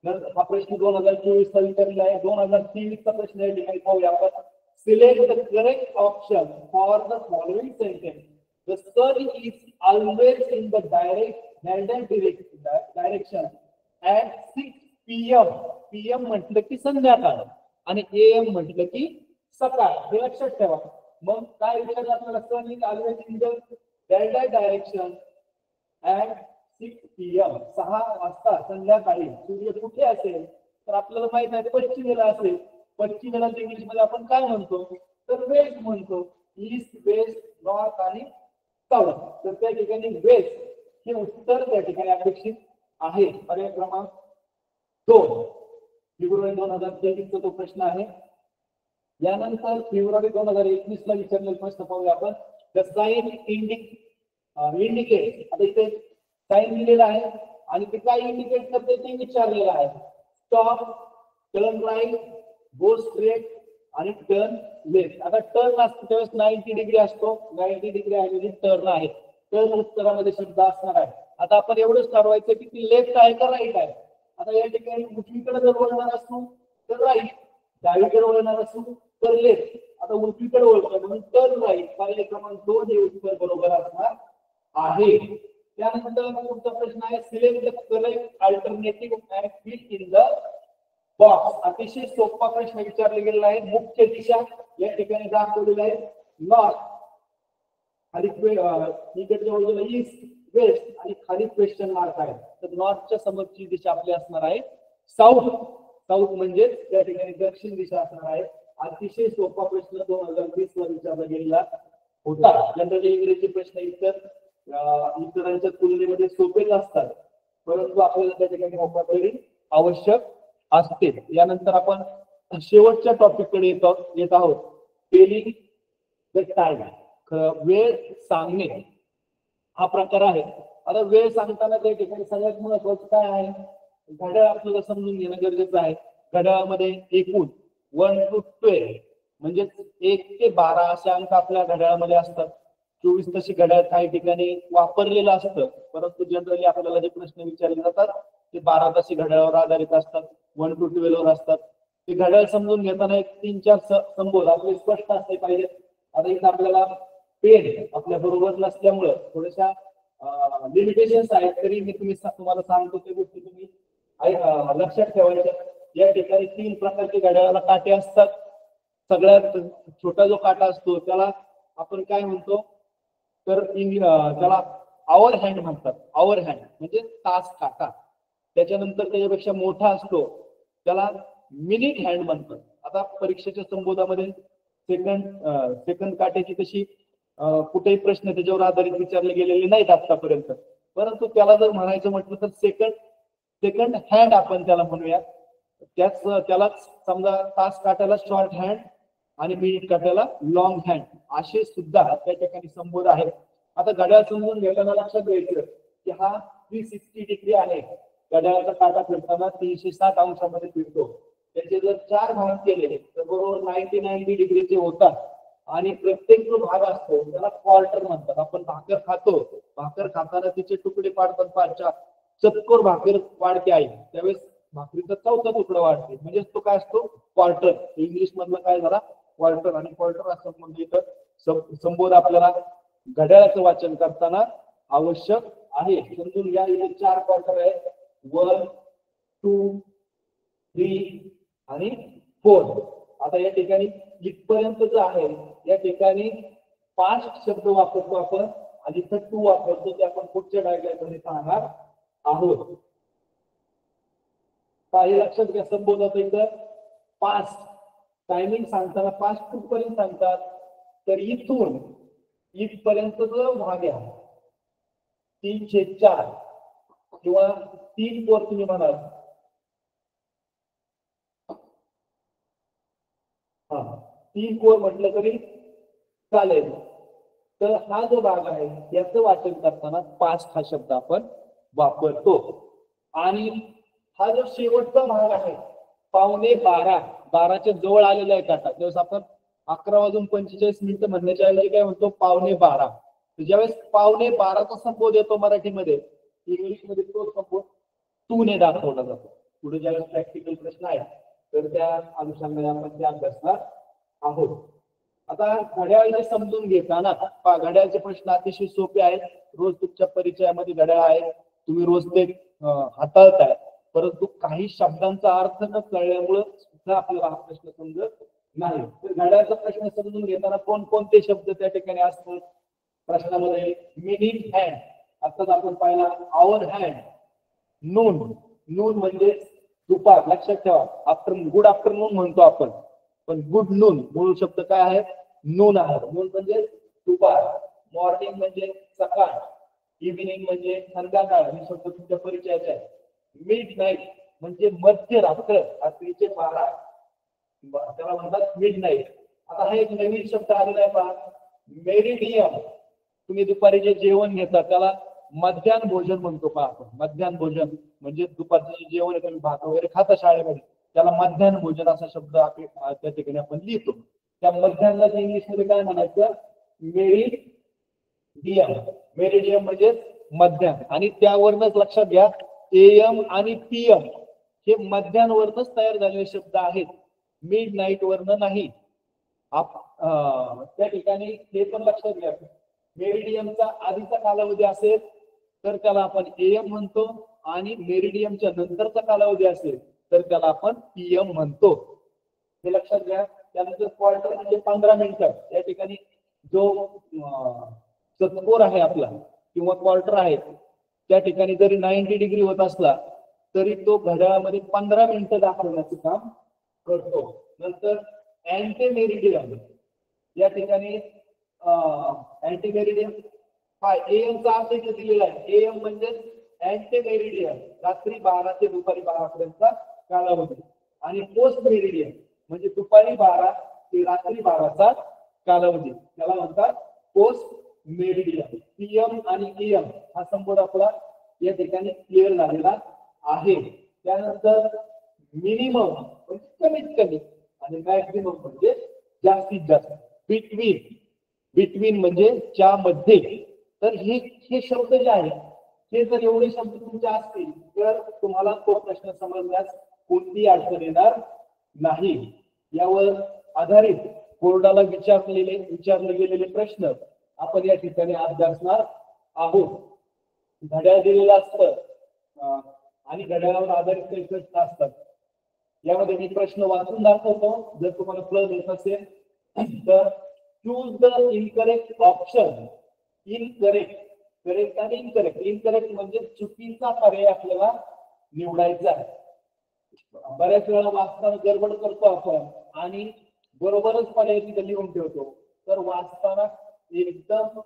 तर हा प्रश्न 2024 चा विचारलेला आहे. 2023 चा प्रश्न या ठिकाणी पाहूया आपण. Select the correct option for the following sentence. The sun is always in the direction at 6 PM. PM म्हटलं की संध्याकाळ आणि AM म्हटलं की सकाळ. हे लक्षात ठेवा. मग काय विचारलं आपल्याला sun is always in the delta direction at 6 PM 6 वाजता संध्याकाळी सूर्य कुठे असेल तर आपल्याला माहित आहे पश्चिमेला असेल. पश्चिमेला इंग्लिश मध्ये आपण काय म्हणतो तर वेस्ट म्हणतो. ईस्ट वेस्ट नॉर्थ आणि साऊथ. तर त्या ठिकाणी वेस्ट हे उत्तर त्या ठिकाणी अपेक्षित आहे. पर्याय क्रमांक 2 फेब्रुवारी 2023 चा तो प्रश्न आहे. यानंतर फेब्रुवारी 2021 ला विचारलेला प्रश्न पाहूया आपण. द साइन इंडिकेट आता इथे साइन दिलेला आहे आणि ते काय इंडिकेट करते ते विचारलेलं आहे. Stop, turn right, go straight आणि टर्न लेफ्ट. आता टर्न असतो त्यावेळेस 90 डिग्री असतो. 90 डिग्री आहे टर्न आहे. टर्न उत्तरामध्ये शब्द असणार आहे. आता आपण एवढंच ठरवायचं की ती लेफ्ट आहे का राईट आहे. आता या ठिकाणी उजवीकडे जर वळणार असतो तर राईट, डावीकडे वळणार असतो तर लेफ्ट. आता उजवीकडे वळतो म्हणून टर्न राईट. पर्याय क्रमांक 2 हे उत्तर बरोबर असणार आहे. त्यानंतर पुढचा प्रश्न आहे select the correct alternative and fill in the box. अतिशय सोपा प्रश्न विचारला गेलेला आहे. मुख्य दिशा या ठिकाणी दाखवलेली आहे नॉर्थ आणि इकडच्या बाजूला ईस्ट वेस्ट आणि खाली क्वेश्चन मार्क आहे. तर नॉर्थच्या समोरची दिशा आपली असणार आहे साऊथ. साऊथ म्हणजे त्या ठिकाणी दक्षिण दिशा असणार आहे. अतिशय सोपा प्रश्न 2020 ला विचारला गेलेला होता. जनरली इंग्रजी प्रश्न इतरांच्या तुलनेमध्ये सोपेच असतात परंतु आपल्याला त्या ठिकाणी व्होकॅब्युलरी आवश्यक असते. यानंतर आपण शेवटच्या टॉपिक कडे येत आहोत. टेलिंग द टाइम, वेळ सांगणे हा प्रकार आहे. आता वेळ सांगताना त्या ठिकाणी सगळ्यात महत्वाचं काय आहे घड्याळ आपल्याला समजून घेणं गरजेचं आहे. घड्याळामध्ये एकूण 1 to 12 म्हणजे 1 ते 12 असे अंक आपल्या घड्याळामध्ये असतात. 24 तशी घड्याळ काही ठिकाणी वापरलेलं असतं परंतु जनरली आपल्याला जे प्रश्न विचारले जातात ते 12 तासी घड्याळावर आधारित असतात. 1 to 12 वर असतात. ते घड्याळ समजून घेताना एक 3-4 संबोध आपले स्पष्ट असले पाहिजे. आता इथे आपल्याला पेन आपल्या बरोबर नसल्यामुळे थोड्याशा लिमिटेशन्स आहेत तरी मी तुम्हाला सांगतो ते गोष्टी तुम्ही लक्षात ठेवायच्या. या ठिकाणी 3 प्रकारचे घड्याळाला काटे असतात. सगळ्यात छोटा जो काटा असतो त्याला आपण काय म्हणतो तर त्याला आवर हँड म्हणतात. आवर हँड म्हणजे तास काटा. त्याच्यानंतर त्याच्यापेक्षा मोठा असतो त्याला मिनिट हँड म्हणतात. आता परीक्षेच्या संबोधामध्ये सेकंड काट्याची तशी कुठेही प्रश्न त्याच्यावर आधारित विचारले गेलेले नाहीत आतापर्यंत परंतु त्याला जर म्हणायचं म्हटलं तर सेकंड हँड आपण त्याला म्हणूया. त्यालाच समजा तास काट्याला शॉर्ट हँड आणि मिनिट काट्याला लॉंग हँड असे सुद्धा त्या ठिकाणी संबोध आहेत. आता घड्याळ समजून घेताना लक्षात घ्यायचं की हा 360 डिग्री आहे. घड्याळाचा काटा फिरताना 360 अंशामध्ये फिरतो. त्याचे जर 4 भाग केले तर बरोबर 90 डिग्रीचे होतात आणि प्रत्येक जो भाग असतो त्याला क्वार्टर म्हणतात. आपण भाकर खातो, भाकर खाताना तिचे तुकडे पाडतात 5 चतकोर भाकर वाढते आहे त्यावेळेस भाकरीचा 4था तुकडा वाढते म्हणजे तो काय असतो क्वार्टर. इंग्लिश मधला काय झाला क्वार्टर आणि क्वार्टर असं म्हणजे इथं संबोध आपल्याला घड्याळाचं वाचन करताना आवश्यक आहे. समजून या इथे 4 क्वार्टर आहेत 1, 2, 3 आणि 4. आता या ठिकाणी इथपर्यंत जे आहे या ठिकाणी 5 शब्द वापरतो आपण आणि इथं 2 वापरतो ते आपण पुढच्या डायग्राम मध्ये पाहणार आहोत. काही लक्षात घ्या संबोधत इथं 5 टायमिंग सांगताना 5 कुठपर्यंत सांगतात तर इथून इथपर्यंत जो भाग आहे 3/4 किंवा 3/4 तुम्ही म्हणाल 3/4 म्हटलं तरी चालेल. तर हा जो भाग आहे याचं वाचन करताना 5 हा शब्द आपण वापरतो. आणि हा जो शेवटचा भाग आहे 11:15 12च्या जवळ आलेला आहे काटा त्यावेळेस आपण 11:45 म्हणण्याच्या ऐवजी काय म्हणतो 11:15. ज्यावेळेस 11:15चा संबोध येतो मराठीमध्ये इंग्लिश मध्ये तो संबोध तू ने दाखवला जातो. पुढे ज्यावेळेस प्रॅक्टिकल प्रश्न आहे तर त्या अनुषंगाने आपण ते अभ्यासणार आहोत. आता घड्याळ समजून घेताना घड्याळचे प्रश्न अतिशय सोपे आहेत. रोज तुमच्या परिचयामध्ये घड्याळ आहे तुम्ही रोज ते हाताळताय परंतु काही शब्दांचा अर्थ न कळल्यामुळे सुद्धा आपल्याला हा प्रश्न समजत नाही. तर घड्याळाचा प्रश्न समजून घेताना कोणकोणते शब्द त्या ठिकाणी असतात प्रश्नामध्ये मिनिट हँड, आताच आपण पाहिला आवर हँड. नून, नून म्हणजे दुपार, लक्षात ठेवा. आफ्टरनून, गुड आफ्टरनून म्हणतो आपण, पण गुड नून मूळ शब्द काय आहे? नून आहे. नून म्हणजे दुपार. मॉर्निंग म्हणजे सकाळ, इव्हिनिंग म्हणजे संध्याकाळ. हे शब्द तुमच्या परिचयाचे आहे. मिड नाईट म्हणजे मध्यरात्र, रात्रीचे 12, त्याला म्हणतात मिड नाईट. आता हा एक नवीन शब्द आलेला आहे पहा, मेरिडियम. तुम्ही दुपारी जे जेवण घेता त्याला मध्यान्ह भोजन म्हणतो पहा आपण. मध्यान्ह भोजन म्हणजे दुपारचं जे जेवण आहे, तुम्ही भात वगैरे खाता शाळेमध्ये, त्याला मध्यान्ह भोजन असा शब्द आपण त्या ठिकाणी आपण लिहितो. त्या मध्यान्हला इंग्लिश मध्ये काय म्हणायचं? मेरिडियम. मेरिडियम म्हणजे मध्यान्ह. आणि त्यावरच लक्षात घ्या, एएम आणि पीएम हे मध्यान्हवरच तयार झालेले शब्द आहेत, मिड नाईट वरनं नाही. त्या ठिकाणी हे पण लक्षात घ्या, मेरिडियमचा आधीचा कालावधी असेल तर त्याला आपण एएम म्हणतो, आणि मेरिडियमच्या नंतरचा कालावधी असेल तर त्याला आपण पीएम म्हणतो. हे लक्षात घ्या. त्यानंतर क्वार्टर म्हणजे 15 मिनिटं. या ठिकाणी जो चतकोर आहे आपला किंवा क्वार्टर आहे, त्या ठिकाणी जरी 90 डिग्री होत असला तरी तो घड्याळामध्ये 15 मिनिटं दाखवण्याचं काम करतो. नंतर अँटी मेरिडियम, या ठिकाणी अँटी मेरिडियम हा एएमचा अर्थ इथे दिलेला आहे. एएम म्हणजे अँटी मेरिडियम, रात्री 12 ते दुपारी 12 पर्यंतचा कालावधी. आणि पोस्ट मेरिडियम म्हणजे दुपारी 12 ते रात्री 12चा कालावधी, त्याला म्हणतात पोस्ट मेरिडियम. पीएम आणि एएम हा संबंध आपला या ठिकाणी क्लिअर झालेला आहे. त्यानंतर मिनिमम म्हणजे कमीत कमी, आणि मॅक्सिमम म्हणजे जास्तीत जास्त. बिटवीन, बिटवीन म्हणजे च्या मध्ये. तर हे शब्द जे आहेत, हे जर एवढे शब्द तुमचे असतील तर तुम्हाला तो प्रश्न समजण्यास कोणतीही अडचण येणार नाही. यावर आधारित बोर्डाला विचारले गेलेले प्रश्न आपण या ठिकाणी अभ्यासणार आहोत. घड्याळ दिलेलं असतं आणि घड्याळावर आधारित काही प्रश्न असतात. यामध्ये मी प्रश्न वाचून दाखवतो, जर तुम्हाला प्लस येत असेल तर. Choose the incorrect option. Incorrect, correct आणि इनकरेक्ट. इनकरेक्ट म्हणजे चुकीचा पर्याय आपल्याला निवडायचा आहे. बऱ्याच वेळा वाचताना गडबड करतो आपण आणि बरोबरच पर्याय तिथे लिहून ठेवतो. तर वाचताना एकदम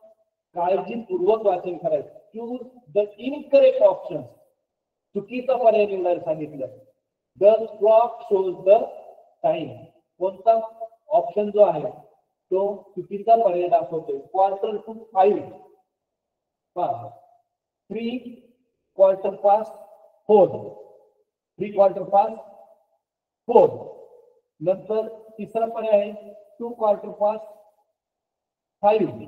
काळजीपूर्वक वाचन करायचं. चूज द इनकरेक्ट ऑप्शन, चुकीचा पर्याय निवडायला सांगितलं. The clock shows the time, कोणता ऑप्शन जो आहे तो चुकीचा पर्याय दाखवतोय. Quarter to 5, 3 quarter past 4, 3 quarter past 4. नंतर तिसरा पर्याय आहे 2 क्वार्टर पास्ट 5,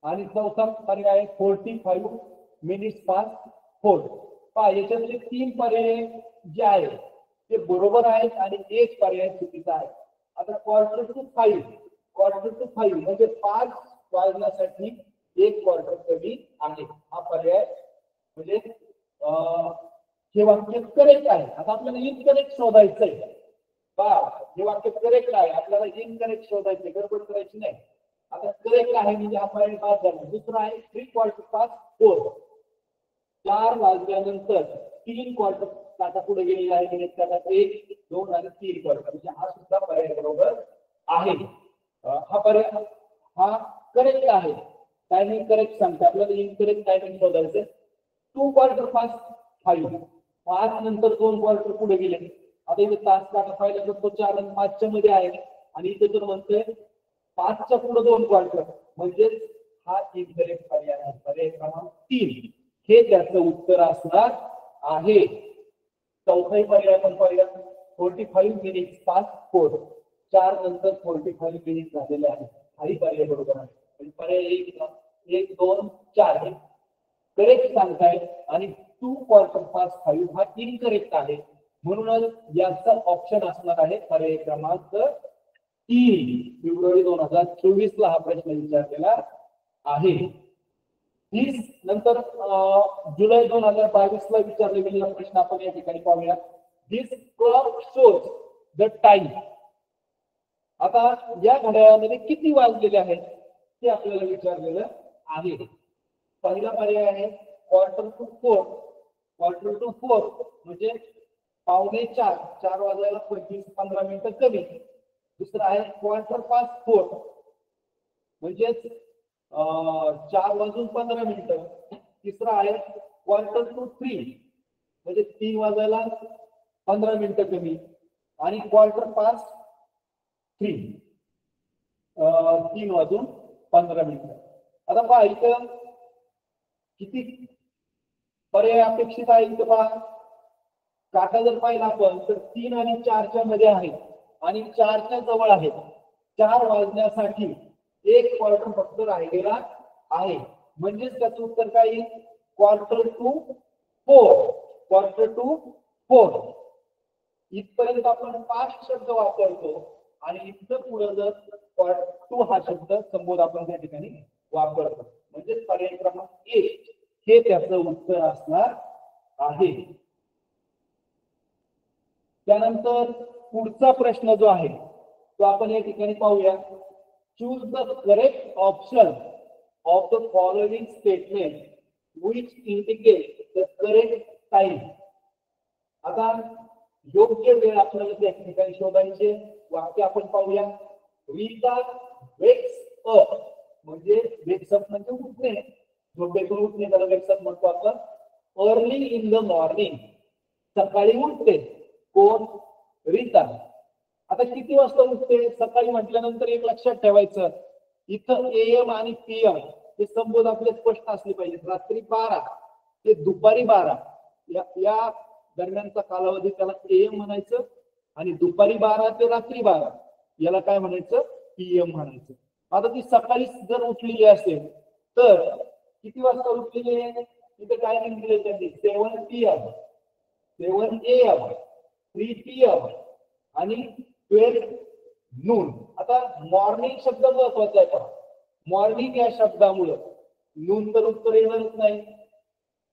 आणि चौथा पर्याय आहे 45 मिनिट्स पास्ट 4. पहा, याच्यातले 3 पर्याय जे आहेत ते बरोबर आहेत आणि एक पर्याय चुकीचा आहे. आता क्वार्टर टू 5, क्वार्टर टू 5 म्हणजे 5 वाजण्यासाठी 1 क्वार्टर कमी आहे. हा पर्याय म्हणजे हे वाक्य करेक्ट आहे. आता आपल्याला इनकरेक्ट शोधायचंय. पहा, हे वाक्य करेक्ट आहे, आपल्याला इनकरेक्ट शोधायचंय, गडबड करायची नाही. आता करेक्ट आहे म्हणजे हा पर्याय बाद झाला. दुसरा आहे 3 क्वार्टर पास्ट 4, 4 वाजल्यानंतर 3 क्वार्टर काटा पुढे गेलेला आहे. मिनिट काटा 1, 2 आणि 3 क्वार्टर, म्हणजे हा सुद्धा पर्याय बरोबर आहे. हा पर्याय हा करेक्ट आहे. टायमिंग करेक्ट सांगते, आपल्याला इनकरेक्ट टायमिंग शोधायचं. 2 क्वार्टर पास्ट 5, 5 नंतर 2 क्वार्टर पुढे गेले. आता इथे तास काटा पाहिला तर तो 4 आणि 5 मध्ये आहे, आणि इथे तर म्हणतोय 5च्या पुढे 2 क्वार्टर, म्हणजे हा इनकरेक्ट पर्याय आहे. पर्याय क्रमांक 3 हे त्याचं उत्तर असणार आहे. चौथाही पर्याय आपण पाहिला 45 मिनिट्स पास्ट 4, 4 नंतर 45 मिनिट झालेले आहे. हाही पर्याय बरोबर आहे. पर्याय 1, 2, 4 करेक्ट सांगताय, आणि 2 क्वार्टर पास्ट 5 हा इनकरेक्ट आहे. म्हणूनच याचा ऑप्शन असणार आहे पर्याय क्रमांक 3. फेब्रुवारी 2024 ला हा प्रश्न विचारलेला आहे. नंतर जुलै 2022 ला विचारले गेलेला प्रश्न आपण या ठिकाणी पाहूया. दिस क्लॉक शोज द टाइम. आता या घड्याळामध्ये किती वाजलेले आहेत ते आपल्याला विचारलेलं आहे. पहिला पर्याय आहे quarter to four. Quarter to four म्हणजे 3:45, 4 वाजायला 15 मिनिटं कमी. दुसरा आहे क्वार्टर पास्ट फोर म्हणजेच 4 वाजून 15 मिनिटं. तिसरा आहे क्वार्टर टू थ्री म्हणजे 3 वाजायला 15 मिनिटं कमी. आणि क्वार्टर पास्ट थ्री 3 वाजून 15 मिनिटं. आता पहा इथं किती पर्याय अपेक्षित आहे. इथं पहा काटा जर पाहिला आपण तर 3 आणि 4च्या मध्ये आहे आणि 4च्या जवळ आहे. 4 वाजण्यासाठी एक क्वार्टर फक्त राहिलेला आहे. म्हणजेच त्याचं उत्तर काय येईल? Quarter to four. Quarter to four. इथपर्यंत आपण पास्ट शब्द वापरतो आणि इथं पुढे जर क्वार्टर टू हा शब्द संबोध आपण त्या ठिकाणी वापरतो. म्हणजे पर्याय क्रमांक 1 हे त्याचं उत्तर असणार आहे. त्यानंतर पुढचा प्रश्न जो आहे तो आपण या ठिकाणी पाहूया. Choose the correct option of the following statement which indicate the correct time. आता योग्य वेळ आपल्याला त्या ठिकाणी शोधायचे. वाक्य आपण पाहूया. रीता वेक्स अप म्हणजे वेक्स अप म्हणजे उठणे. झोपेतून उठणे त्याला वेक्स अप म्हणतो आपण. अर्ली इन द मॉर्निंग सकाळी उठते. कोण? रीता. आता किती वाजता उठते? सकाळी म्हटल्यानंतर एक लक्षात ठेवायचं इथं एएम आणि पीएम हे संबोध आपले स्पष्ट असले पाहिजे. रात्री 12 ते दुपारी 12 या दरम्यानचा कालावधी त्याला एएम म्हणायचं आणि दुपारी 12 ते रात्री 12 याला काय म्हणायचं? पीएम म्हणायचं. आता ती सकाळी जर उठलेली असेल तर किती वाजता उठलेली आहे? तिथे टायमिंग दिले त्यांनी 7 PM, 7 AM, 3 PM आणि 12 नून. आता मॉर्निंग शब्द महत्वाचा आहे. मॉर्निंग या शब्दामुळे नून तर उत्तर येणारच नाही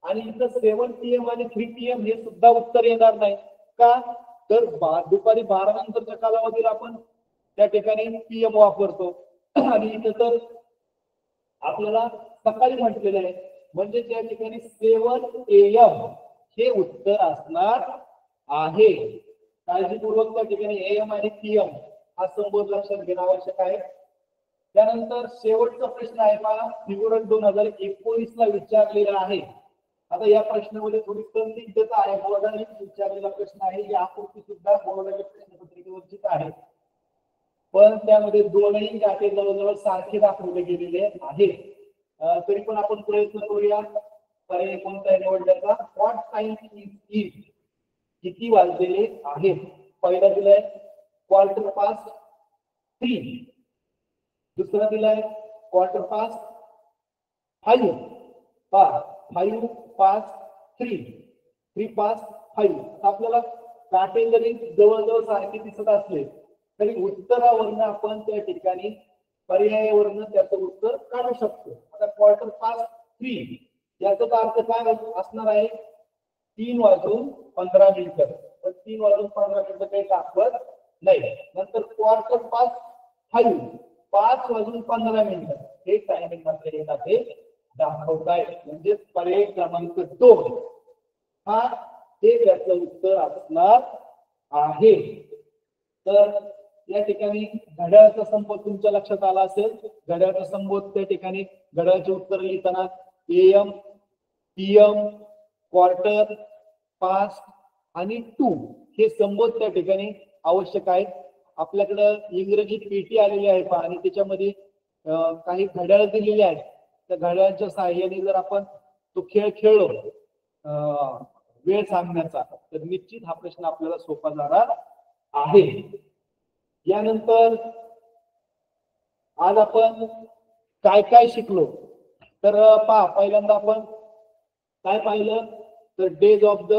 आणि इथं 7 PM आणि 3 PM हे सुद्धा उत्तर येणार नाही. का? तर दुपारी 12 नंतरच्या कालावधीला आपण त्या ठिकाणी पीएम वापरतो आणि इथं तर आपल्याला सकाळी म्हटलेलं आहे म्हणजे त्या ठिकाणी 7 AM हे उत्तर असणार आहे. काळजीपूर्वक त्या ठिकाणी एएम आणि पीएम हा संबोध लक्षात घेणं आवश्यक आहे. त्यानंतर शेवटचा प्रश्न आहे पहा. फिगुरंट 2019 ला विचारलेला आहे. आता या प्रश्नामध्ये थोडी संदिग्धता आहे. बोर्डाने विचारलेला प्रश्न आहे. ही आकृती सुद्धा बोर्डाच्या प्रश्नपत्रिकेवरचीच आहे पण त्यामध्ये दोनही गाठे जवळजवळ सारखे दाखवले गेलेले आहेत. तरी पण आपण प्रयत्न करूया पर्याय कोणता निवडण्याचा. व्हॉट टाइम इज किती वाजलेले आहेत? पहिला दिलाय क्वार्टर पास्ट 3. दुसरा दिलाय क्वार्टर पास्ट 5. 5 past 3, 3 past 5. आपल्याला काटे जरी जवळजवळ सारखे दिसत असले तरी उत्तरावरनं आपण त्या ठिकाणी पर्यायावरनं त्याचं उत्तर काढू शकतो. आता क्वार्टर पास्ट 3 याचा अर्थ काय असणार आहे? 3 वाजून 15 मिनिटं. पण 3 वाजून 15 मिनिटं काही दाखवत नाही. नंतर क्वार्टर पास्ट 5 5 वाजून 15 मिनिटं हे टायमिंग आपल्याला ते दाखवताय. म्हणजे पर्याय क्रमांक 2 हा हे त्याचं उत्तर असणार आहे. तर या ठिकाणी घड्याळाचा संबोध तुमच्या लक्षात आला असेल. घड्याळाचा संबोध त्या ठिकाणी घड्याळाचे उत्तर लिहिताना एएम, पीएम, क्वार्टर, पास्ट आणि 2 हे संबोध त्या ठिकाणी आवश्यक आहेत. आपल्याकडे इंग्रजी पेटी आलेली आहे पहा आणि त्याच्यामध्ये काही घड्याळ दिलेले आहेत. त्या घड्याळाच्या सहाय्याने जर आपण तो खेळ खेळलो वेळ सांगण्याचा तर निश्चित हा प्रश्न आपल्याला सोपा जाणार आहे. यानंतर आज आपण काय काय शिकलो तर पहा. पहिल्यांदा आपण काय पाहिलं तर डेज ऑफ द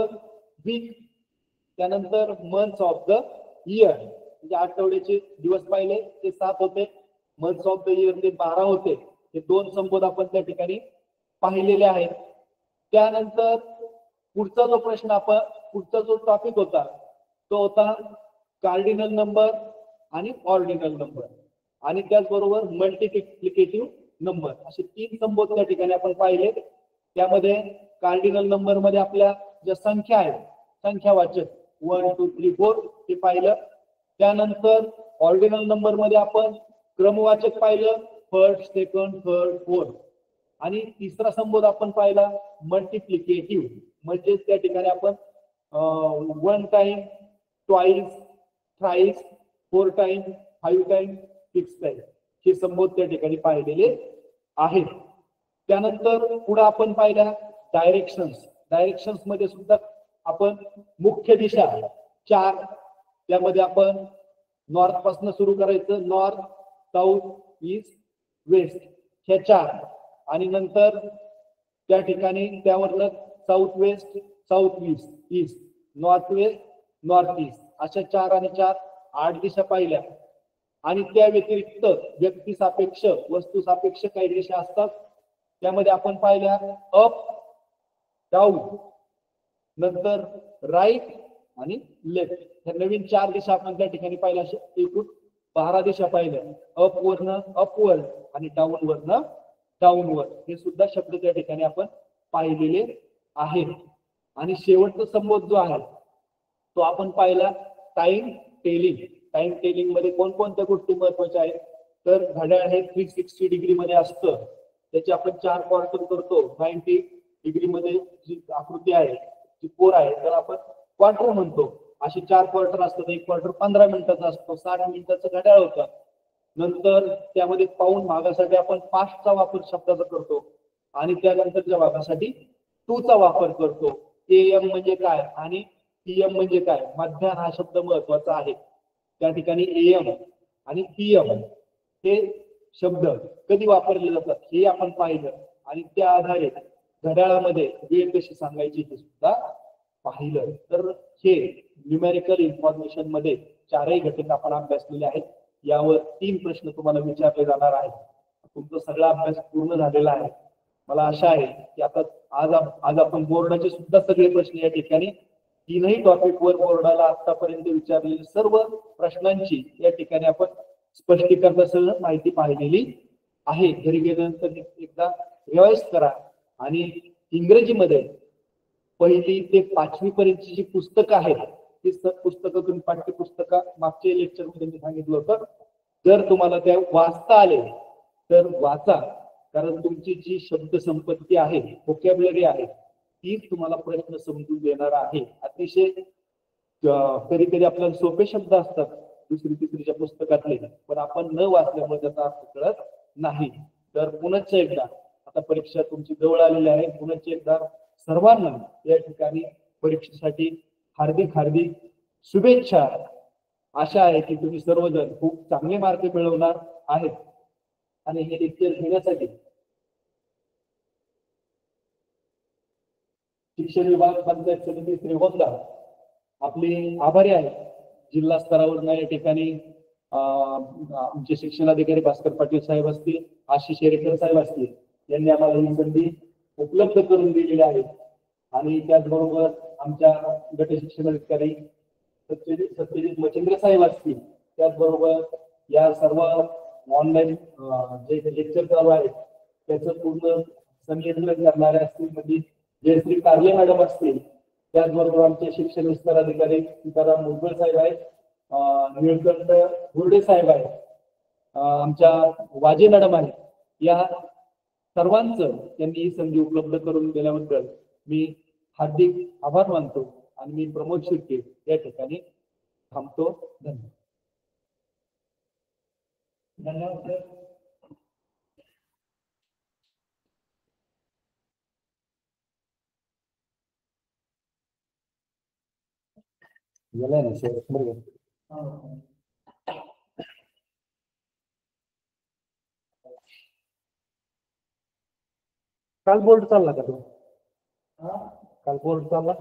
वीक. त्यानंतर मंथ्स ऑफ द इयर म्हणजे आठवड्याचे दिवस पाहिले ते 7 होते. मंथ्स ऑफ द इयर ते 12 होते. हे 2 संबोध आपण त्या ठिकाणी पाहिलेले आहेत. त्यानंतर पुढचा जो प्रश्न आपण पुढचा जो टॉपिक होता तो होता कार्डिनल नंबर आणि ऑर्डिनल नंबर आणि त्याचबरोबर मल्टिप्लिकेटिव्ह नंबर असे 3 संबोध त्या ठिकाणी आपण पाहिले. त्यामध्ये कार्डिनल नंबर मध्ये आपल्या ज्या संख्या आहेत, संख्यावाचक 1 2 3 4 ते पाहिलं. त्यानंतर ऑर्डिनल नंबर मध्ये आपण क्रमवाचक पाहिलं, फर्स्ट सेकंड थर्ड फोर्थ. आणि तिसरा संबोध आपण पाहिला मल्टिप्लिकेटिव्ह, म्हणजे त्या ठिकाणी आपण 1 time, twice, thrice, 4 time, 5 time, 6 time हे संबोध त्या ठिकाणी पाहिलेले आहेत. त्यानंतर पुढे आपण पाहिल्या डायरेक्शन्स. डायरेक्शन्स मध्ये सुद्धा आपण मुख्य दिशा 4, त्यामध्ये आपण नॉर्थ पासून सुरू करायचं, नॉर्थ, साऊथ, ईस्ट, वेस्ट ह्या 4. आणि नंतर त्या ठिकाणी त्यावरनं south west, south east, east, north west, north east अशा 4 आणि 4 8 दिशा पाहिल्या. आणि त्या व्यतिरिक्त व्यक्ती सापेक्ष, वस्तू सापेक्ष काही दिशा असतात. त्यामध्ये आपण पाहिल्या अप, डाऊन, नंतर राईट आणि लेफ्ट ह्या नवीन 4 दिशा आपण त्या ठिकाणी पाहिल्या. एकूण 12 दिशा पाहिल्या. अप वरनं अपवर्ड आणि डाऊन वरनं डाऊनवर्ड हे सुद्धा शब्द त्या ठिकाणी आपण पाहिलेले आहेत. आणि शेवटचा संबोध जो आहे तो आपण पाहिला टाइम टेलिंग. टाइम टेलिंग मध्ये कोणकोणत्या गोष्टी महत्वाच्या आहेत, तर घड्याळ हे 360 डिग्री मध्ये असतं. त्याचे आपण 4 क्वार्टर करतो. 90 डिग्री मध्ये जी आकृती आहे, जी कोर आहे, तर आपण क्वार्टर म्हणतो. असे 4 क्वार्टर असतात. एक क्वार्टर 15 मिनिटाचा असतो, 60 मिनिटाचं घड्याळ होतं. नंतर त्यामध्ये पाऊण भागासाठी आपण पास्टचा वापर शब्दाचा करतो आणि त्यानंतरच्या भागासाठी टूचा वापर करतो. AM म्हणजे काय आणि PM म्हणजे काय, मध्यान्ह हा शब्द महत्वाचा आहे. त्या ठिकाणी AM आणि PM हे शब्द कधी वापरले जातात हे आपण पाहिलं. आणि त्या आधारे घड्याळामध्ये वेळ कशी सांगायची हे सुद्धा पाहिलं. तर हे न्यूमेरिकल इन्फॉर्मेशन मध्ये 4ही घटक आपण अभ्यासलेले आहेत. यावर 3 प्रश्न तुम्हाला विचारले जाणार आहेत. तुमचा सगळा अभ्यास पूर्ण झालेला आहे. मला आशा आहे की आता आज आपण बोर्डाचे सुद्धा सगळे प्रश्न या ठिकाणी 3ही टॉपिकवर बोर्डाला आतापर्यंत विचारलेले सर्व प्रश्नांची या ठिकाणी आपण स्पष्टीकरणासह माहिती पाहिलेली आहे. घरी गेल्यानंतर एकदा रिवाइज करा. आणि इंग्रजीमध्ये 1ली ते 5वी पर्यंतची जी पुस्तकं आहेत ती पुस्तकं तुम्ही पाठ्यपुस्तका मागच्या लेक्चर मध्ये मी सांगितलं होतं, जर तुम्हाला त्या वाचता आले तर वाचा. कारण तुमची जी शब्द संपत्ती आहे, व्होकॅब्युलरी आहे, तीच तुम्हाला प्रश्न समजून देणार आहे. अतिशय कधी कधी आपल्याला सोपे शब्द असतात 2री 3रीच्या पुस्तकातले, पण आपण न वाचल्यामुळे त्याचा अर्थ कळत नाही. तर पुन्हा एकदा आता परीक्षा तुमची जवळ आलेली आहे. पुन्हा एकदा सर्वांना या ठिकाणी परीक्षेसाठी हार्दिक हार्दिक शुभेच्छा. आशा आहे की तुम्ही सर्वजण खूप चांगले मार्क मिळवणार आहेत. आणि हे लेक्चर घेण्यासाठी शिक्षण विभाग पंचायत समिती श्रीगोंदा आपले आभारी आहे. जिल्हा स्तरावर या ठिकाणी आमचे शिक्षणाधिकारी भास्कर पाटील साहेब असतील, आशिष शेरेकर साहेब असतील, यांनी आम्हाला ही संधी उपलब्ध करून दिलेली आहे. आणि त्याचबरोबर आमच्या गट शिक्षणाधिकारी सत्यजित मच्छिंद्र साहेब असतील, त्याचबरोबर या सर्व ऑनलाईन जे लेक्चर चालू आहेत त्याचं पूर्ण संयोजन करणारे असतील म्हणजे जयश्री कारले मॅडम असतील, त्याचबरोबर आमचे शिक्षण विस्तार अधिकारी सीताराम मुलगळ साहेब आहेत, निळकंठ हुर्डे साहेब आहेत, आमच्या वाजे मॅडम आहेत. या सर्वांचं त्यांनी ही संधी उपलब्ध करून दिल्याबद्दल मी हार्दिक आभार मानतो. आणि मी प्रमोद शिर्के या ठिकाणी थांबतो. धन्यवाद. धन्यवाद. गेलाय ना सर. काल बोर्ड चालला का तो? काल बोर्ड चालला.